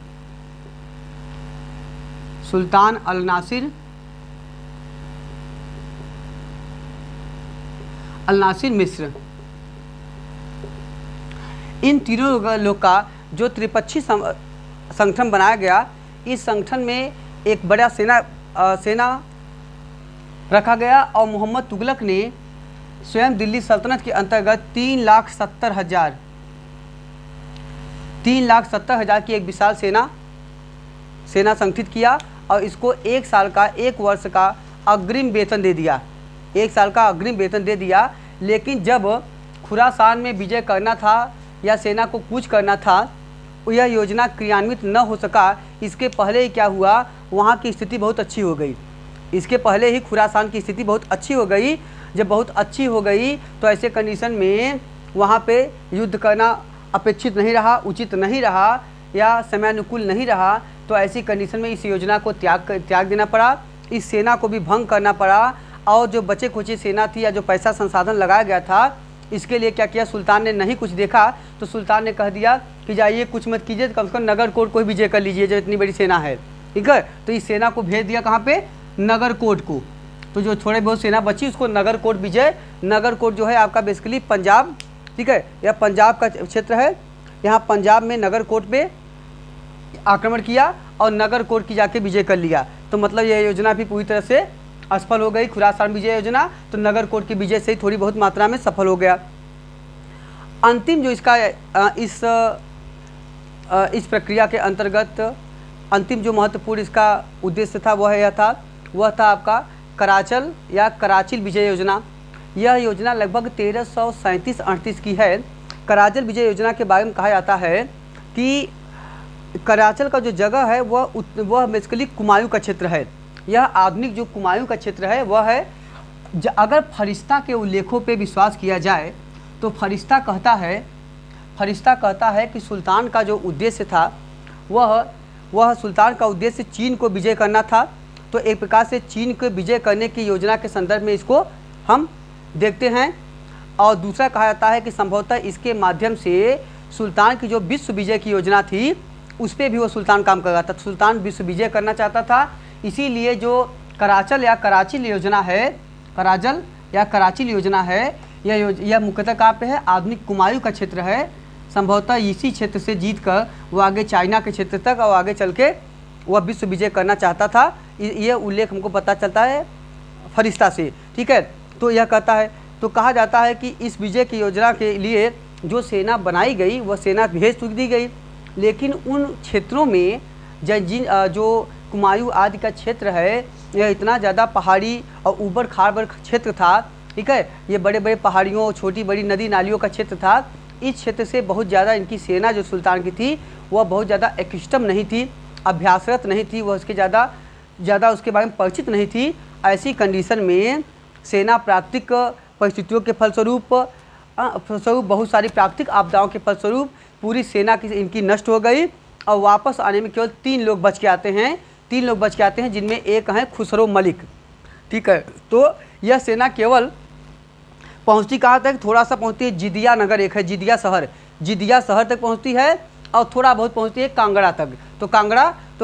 A: मिस्र। इन तीनों लोग का जो त्रिपक्षीय संगठन बनाया गया, इस संगठन में एक बड़ा सेना रखा गया और मोहम्मद तुगलक ने स्वयं दिल्ली सल्तनत के अंतर्गत 3,70,000 की एक विशाल सेना संगठित किया और इसको 1 साल का 1 वर्ष का अग्रिम वेतन दे दिया, 1 साल का अग्रिम वेतन दे दिया। लेकिन जब खुरासान में विजय करना था या सेना को कूच करना था, यह योजना क्रियान्वित न हो सका। इसके पहले ही क्या हुआ, वहाँ की स्थिति बहुत अच्छी हो गई। इसके पहले ही खुरासान की स्थिति बहुत अच्छी हो गई। जब बहुत अच्छी हो गई तो ऐसे कंडीशन में वहाँ पे युद्ध करना अपेक्षित नहीं रहा, उचित नहीं रहा या समयानुकूल नहीं रहा। तो ऐसी कंडीशन में इस योजना को त्याग देना पड़ा, इस सेना को भी भंग करना पड़ा। और जो बचे खुचे सेना थी या जो पैसा संसाधन लगाया गया था, इसके लिए क्या किया, सुल्तान ने नहीं कुछ देखा तो सुल्तान ने कह दिया कि जाइए कुछ मत कीजिए, कम से कम नगरकोट को ही विजय कर लीजिए, जो इतनी बड़ी सेना है, ठीक है। तो इस सेना को भेज दिया कहाँ पे, नगरकोट को। तो जो थोड़े बहुत सेना बची उसको नगरकोट विजय, नगरकोट जो है आपका बेसिकली पंजाब, ठीक है, यह पंजाब का क्षेत्र है। यहाँ पंजाब में नगरकोट पे आक्रमण किया और नगरकोट की जाके विजय कर लिया। तो मतलब यह योजना भी पूरी तरह से असफल हो गई, खुरासान विजय योजना। तो नगरकोट की विजय से ही थोड़ी बहुत मात्रा में सफल हो गया। अंतिम जो इसका इस प्रक्रिया के अंतर्गत अंतिम जो महत्वपूर्ण इसका उद्देश्य था वह था आपका कराचल या कराचिल विजय योजना। यह योजना लगभग 1337-38 की है। कराचल विजय योजना के बारे में कहा जाता है कि कराचल का जो जगह है वह बेसिकली कुमायूं का क्षेत्र है। यह आधुनिक जो कुमायूं का क्षेत्र है वह है, अगर फरिश्ता के उल्लेखों पे विश्वास किया जाए तो फरिश्ता कहता है कि सुल्तान का जो उद्देश्य था वह सुल्तान का उद्देश्य चीन को विजय करना था। तो एक प्रकार से चीन को विजय करने की योजना के संदर्भ में इसको हम देखते हैं। और दूसरा कहा जाता है कि संभवतः इसके माध्यम से सुल्तान की जो विश्व विजय की योजना थी उस पर भी वो सुल्तान काम कर रहा था। सुल्तान विश्व विजय करना चाहता था, इसीलिए जो कराचल या कराचिल योजना है, यह मुख्यतः कहाँ पे है, आधुनिक कुमायूं का क्षेत्र है। संभवतः इसी क्षेत्र से जीत कर वो आगे चाइना के क्षेत्र तक और आगे चल के वह विश्व विजय करना चाहता था। ये उल्लेख हमको पता चलता है फरिश्ता से, ठीक है। तो यह कहता है, तो कहा जाता है कि इस विजय की योजना के लिए जो सेना बनाई गई वह सेना भेज चुक दी गई, लेकिन उन क्षेत्रों में जो कुमायूं आदि का क्षेत्र है यह इतना ज़्यादा पहाड़ी और ऊबड़ खाबड़ क्षेत्र था ठीक है। ये बड़े बड़े पहाड़ियों, छोटी बड़ी नदी नालियों का क्षेत्र था। इस क्षेत्र से बहुत ज़्यादा इनकी सेना जो सुल्तान की थी वह बहुत ज़्यादा एक्स्टम नहीं थी, अभ्यासरत नहीं थी, वह उसके ज़्यादा उसके बारे में परिचित नहीं थी। ऐसी कंडीशन में सेना प्राकृतिक परिस्थितियों के फलस्वरूप बहुत सारी प्राकृतिक आपदाओं के फलस्वरूप पूरी सेना की इनकी नष्ट हो गई और वापस आने में केवल 3 लोग बच के आते हैं। 3 लोग बच के आते हैं, जिनमें एक हैं खुसरो मलिक। ठीक है, तो यह सेना केवल पहुंचती कहाँ तक, थोड़ा सा पहुंचती है जिदिया नगर, एक है जिदिया शहर तक पहुंचती है और थोड़ा बहुत पहुंचती है कांगड़ा तक। तो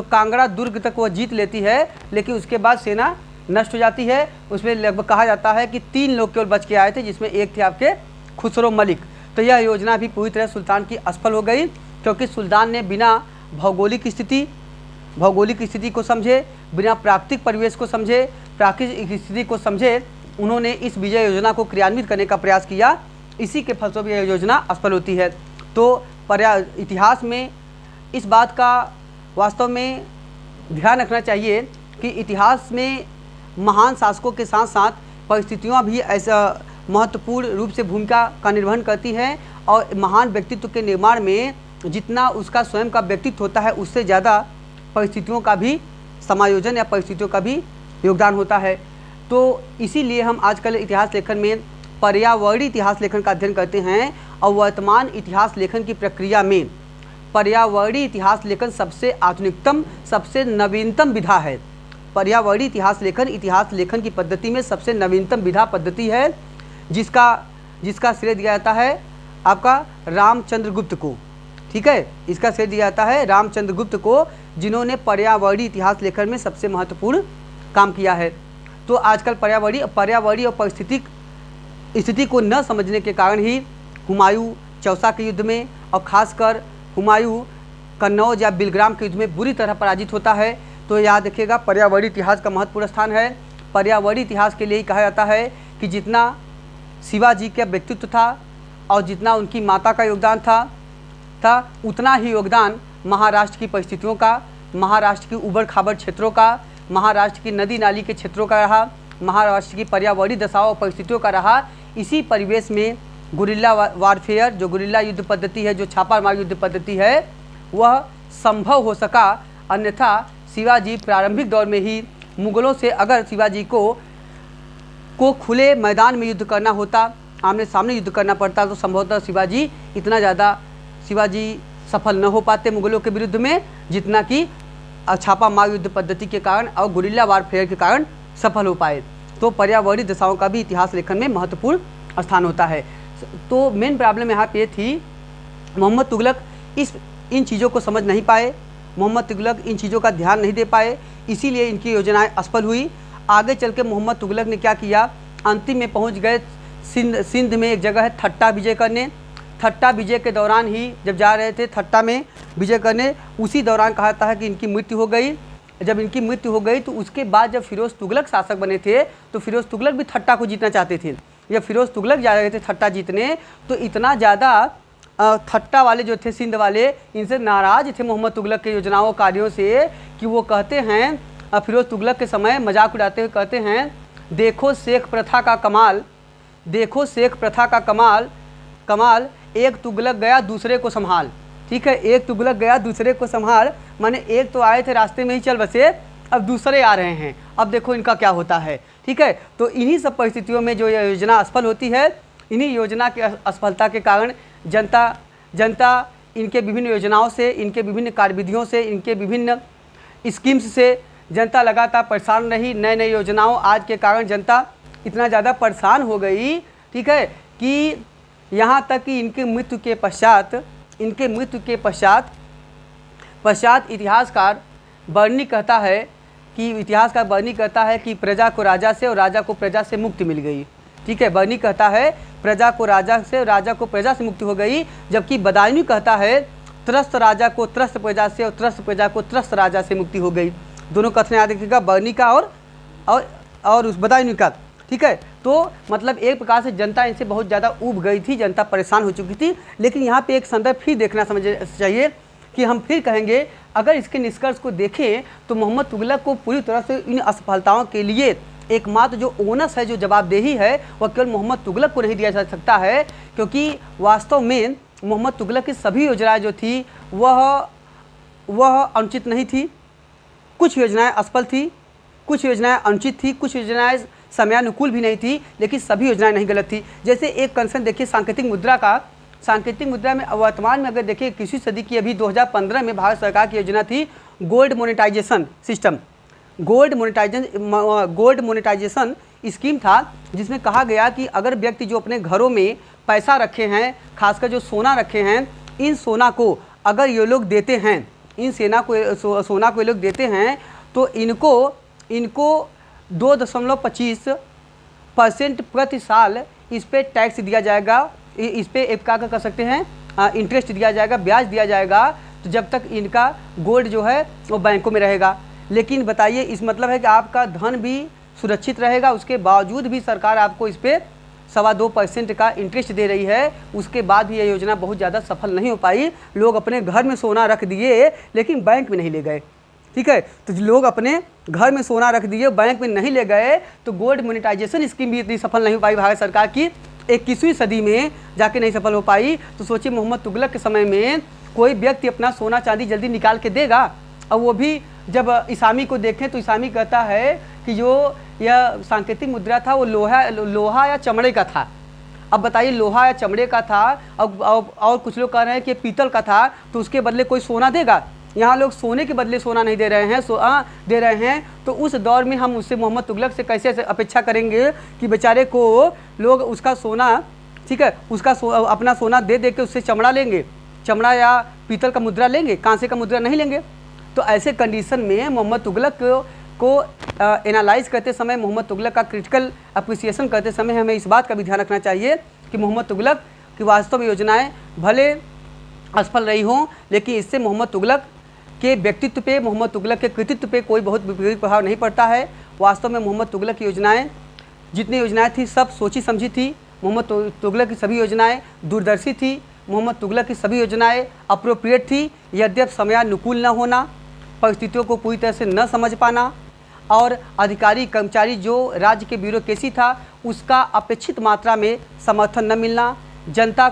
A: कांगड़ा दुर्ग तक वह जीत लेती है, लेकिन उसके बाद सेना नष्ट हो जाती है। उसमें लगभग कहा जाता है कि 3 लोग केवल बच के आए थे, जिसमें एक थे आपके खुसरो मलिक। तो यह योजना भी पूरी तरह सुल्तान की असफल हो गई, क्योंकि सुल्तान ने बिना भौगोलिक स्थिति को समझे, बिना प्राकृतिक परिवेश को समझे, प्राकृतिक स्थिति को समझे उन्होंने इस विजय योजना को क्रियान्वित करने का प्रयास किया। इसी के फलस्वरूप यह योजना असफल होती है। तो इतिहास में इस बात का वास्तव में ध्यान रखना चाहिए कि इतिहास में महान शासकों के साथ साथ परिस्थितियाँ भी ऐसा महत्वपूर्ण रूप से भूमिका का निर्वहन करती हैं, और महान व्यक्तित्व के निर्माण में जितना उसका स्वयं का व्यक्तित्व होता है, उससे ज़्यादा परिस्थितियों का भी समायोजन या परिस्थितियों का भी योगदान होता है। तो इसीलिए हम आजकल इतिहास लेखन में पर्यावरणीय इतिहास लेखन का अध्ययन करते हैं, और वर्तमान इतिहास लेखन की प्रक्रिया में पर्यावरणीय इतिहास लेखन सबसे आधुनिकतम, सबसे नवीनतम विधा है। पर्यावरणीय इतिहास लेखन की पद्धति में सबसे नवीनतम विधा पद्धति है, जिसका श्रेय दिया जाता है आपका रामचंद्र गुप्त को। ठीक है, इसका श्रेय दिया जाता है रामचंद्र गुप्त को, जिन्होंने पर्यावरणीय इतिहास लेखन में सबसे महत्वपूर्ण काम किया है। तो आजकल पर्यावरणीय और पारिस्थितिक स्थिति को न समझने के कारण ही हुमायूं चौसा के युद्ध में, और ख़ासकर हुमायूं कन्नौज या बिलग्राम के युद्ध में बुरी तरह पराजित होता है। तो याद रखिएगा, पर्यावरणीय इतिहास का महत्वपूर्ण स्थान है। पर्यावरणीय इतिहास के लिए ही कहा जाता है कि जितना शिवाजी का व्यक्तित्व था और जितना उनकी माता का योगदान था उतना ही योगदान महाराष्ट्र की परिस्थितियों का, महाराष्ट्र की उबड़ खाबड़ क्षेत्रों का, महाराष्ट्र की नदी नाली के क्षेत्रों का रहा, महाराष्ट्र की पर्यावरणीय दशाओं और परिस्थितियों का रहा। इसी परिवेश में गुरिल्ला वारफेयर, जो गुरिल्ला युद्ध पद्धति है, जो छापामार युद्ध पद्धति है, वह संभव हो सका। अन्यथा शिवाजी प्रारंभिक दौर में ही मुगलों से अगर शिवाजी को खुले मैदान में युद्ध करना होता, आमने सामने युद्ध करना पड़ता, तो संभवतः शिवाजी सफल न हो पाते मुगलों के विरुद्ध में, जितना कि छापामार युद्ध पद्धति के कारण और गुरिल्ला वारफेयर के कारण सफल हो पाए। तो पर्यावरणीय दशाओं का भी इतिहास लेखन में महत्वपूर्ण स्थान होता है। तो मेन प्रॉब्लम यहाँ पे थी, मोहम्मद तुगलक इन चीज़ों को समझ नहीं पाए, मोहम्मद तुगलक इन चीज़ों का ध्यान नहीं दे पाए, इसीलिए इनकी योजनाएं असफल हुई। आगे चल के मोहम्मद तुगलक ने क्या किया, अंतिम में पहुंच गए सिंध में एक जगह है ठट्टा विजय करने। ठट्टा विजय के दौरान ही जब जा रहे थे ठट्टा में विजय करने, उसी दौरान कहा जाता है कि इनकी मृत्यु हो गई। जब इनकी मृत्यु हो गई तो उसके बाद जब फिरोज़ तुगलक शासक बने थे, तो फिरोज़ तुगलक भी ठट्टा को जीतना चाहते थे। जब फिरोज़ तुगलक जा रहे थे ठट्टा जीतने, तो इतना ज़्यादा ठट्टा वाले जो थे, सिंध वाले, इनसे नाराज़ थे मोहम्मद तुगलक के योजनाओं कार्यों से, कि वो कहते हैं, फिरोज़ तुगलक के समय मजाक उड़ाते हुए कहते हैं, देखो शेख प्रथा का कमाल, देखो शेख प्रथा का कमाल, एक तुगलक गया दूसरे को संभाल। ठीक है, एक तुगलक गया दूसरे को संभाल, माने एक तो आए थे रास्ते में ही चल बसे, अब दूसरे आ रहे हैं, अब देखो इनका क्या होता है। ठीक है, तो इन्हीं सब परिस्थितियों में जो यह योजना असफल होती है, इन्हीं योजना की असफलता के कारण जनता इनके विभिन्न योजनाओं से, इनके विभिन्न कार्यविधियों से, इनके विभिन्न स्कीम्स से जनता लगातार परेशान रही। नए नए योजनाओं आज के कारण जनता इतना ज़्यादा परेशान हो गई, ठीक है, कि यहाँ तक कि इनके मृत्यु के पश्चात इतिहासकार बर्नी कहता है कि प्रजा को राजा से और राजा को प्रजा से मुक्ति मिल गई। ठीक है, बर्नी कहता है प्रजा को राजा से और राजा को प्रजा से मुक्ति हो गई, जबकि बदायूं कहता है त्रस्त राजा को त्रस्त प्रजा से और त्रस्त प्रजा को त्रस्त राजा से मुक्ति हो गई। दोनों कथन याद रखिएगा, बर्नी का और उस बदायूं का। ठीक है, तो मतलब एक प्रकार से जनता इनसे बहुत ज़्यादा ऊब गई थी, जनता परेशान हो चुकी थी। लेकिन यहाँ पे एक संदर्भ फिर देखना समझ चाहिए कि हम फिर कहेंगे, अगर इसके निष्कर्ष को देखें तो मोहम्मद तुगलक को पूरी तरह से इन असफलताओं के लिए एकमात्र जो ओनस है, जो जवाबदेही है, वह केवल मोहम्मद तुगलक को नहीं दिया जा सकता है, क्योंकि वास्तव में मोहम्मद तुगलक की सभी योजनाएं जो थी वह अनुचित नहीं थी। कुछ योजनाएं असफल थी, कुछ योजनाएं अनुचित थी, कुछ योजनाएं समयानुकूल भी नहीं थी, लेकिन सभी योजनाएं नहीं गलत थी। जैसे एक कंसर्न देखिए सांकेतिक मुद्रा का। सांकेतिक मुद्रा में वर्तमान में अगर देखिए 21वीं सदी की अभी 2015 में भारत सरकार की योजना थी gold monetisation system. Gold monetisation scheme था, जिसमें कहा गया कि अगर व्यक्ति जो अपने घरों में पैसा रखे हैं, खासकर जो सोना रखे हैं, इन सोना को अगर ये लोग देते हैं, इन सोना को ये लोग देते हैं, तो इनको 2.25% प्रति साल इस पर टैक्स दिया जाएगा, इस पर क्या कर सकते हैं, इंटरेस्ट दिया जाएगा, ब्याज दिया जाएगा, तो जब तक इनका गोल्ड जो है वो बैंकों में रहेगा। लेकिन बताइए, इस मतलब है कि आपका धन भी सुरक्षित रहेगा, उसके बावजूद भी सरकार आपको इस पर 2.25% का इंटरेस्ट दे रही है। उसके बाद भी यह योजना बहुत ज़्यादा सफल नहीं हो पाई। लोग अपने घर में सोना रख दिए लेकिन बैंक में नहीं ले गए। ठीक है, तो लोग अपने घर में सोना रख दिए, बैंक में नहीं ले गए, तो गोल्ड मोनेटाइजेशन स्कीम भी इतनी सफल नहीं हो पाई भारत सरकार की, 21वीं सदी में जाके नहीं सफल हो पाई। तो सोचिए मोहम्मद तुगलक के समय में कोई व्यक्ति अपना सोना चांदी जल्दी निकाल के देगा? और वो भी जब इसामी को देखें तो इसामी कहता है कि जो यह सांकेतिक मुद्रा था वो लोहा या चमड़े का था। अब बताइए, लोहा या चमड़े का था और कुछ लोग कह रहे हैं कि पीतल का था, तो उसके बदले कोई सोना देगा? यहाँ लोग सोने के बदले सोना नहीं दे रहे हैं, दे रहे हैं। तो उस दौर में हम उससे मोहम्मद तुगलक से कैसे अपेक्षा करेंगे कि बेचारे को लोग उसका सोना, ठीक है, उसका अपना सोना दे दे के उससे चमड़ा लेंगे, चमड़ा या पीतल का मुद्रा लेंगे, कांसे का मुद्रा नहीं लेंगे। तो ऐसे कंडीशन में मोहम्मद तुगलक को एनालाइज करते समय, मोहम्मद तुगलक का क्रिटिकल अप्रिसिएशन करते समय हमें इस बात का भी ध्यान रखना चाहिए कि मोहम्मद तुगलक की वास्तव में योजनाएं भले असफल रही हों, लेकिन इससे मोहम्मद तुगलक के व्यक्तित्व पे, मोहम्मद तुगलक के कृतित्व पे कोई बहुत विपरीत प्रभाव नहीं पड़ता है। वास्तव में मोहम्मद तुगलक की योजनाएं, जितनी योजनाएं थी, सब सोची समझी थी। मोहम्मद तुगलक की सभी योजनाएं दूरदर्शी थी। मोहम्मद तुगलक की सभी योजनाएं अप्रोप्रिएट थी। यद्यपि समयानुकूल न होना, परिस्थितियों को पूरी तरह से न समझ पाना, और अधिकारी कर्मचारी जो राज्य के ब्यूरोक्रेसी था उसका अपेक्षित मात्रा में समर्थन न मिलना, जनता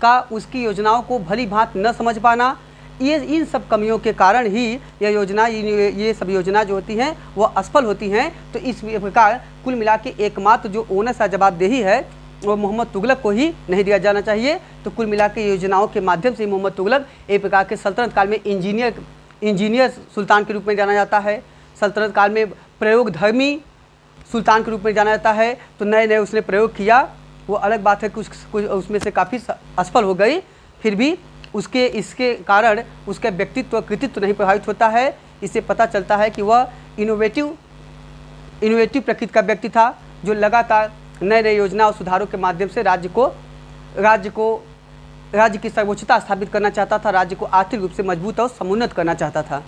A: का उसकी योजनाओं को भली भांत न समझ पाना, इन सब कमियों के कारण ही ये सब योजना जो होती हैं वो असफल होती हैं। तो इस प्रकार कुल मिला के एकमात्र जो ओनस या जवाबदेही है वो मोहम्मद तुगलक को ही नहीं दिया जाना चाहिए। तो कुल मिला के योजनाओं के माध्यम से मोहम्मद तुगलक एक प्रकार के सल्तनत काल में इंजीनियर सुल्तान के रूप में जाना जाता है। सल्तनत काल में प्रयोगधर्मी सुल्तान के रूप में जाना जाता है। तो नए नए उसने प्रयोग किया, वो अलग बात है, कुछ उसमें से काफ़ी असफल हो गई, फिर भी इसके कारण उसका व्यक्तित्व कृतित्व नहीं प्रभावित होता है। इससे पता चलता है कि वह इनोवेटिव प्रकृति का व्यक्ति था, जो लगातार नए नए योजना और सुधारों के माध्यम से राज्य की सर्वोच्चता स्थापित करना चाहता था, राज्य को आर्थिक रूप से मजबूत और समुन्नत करना चाहता था।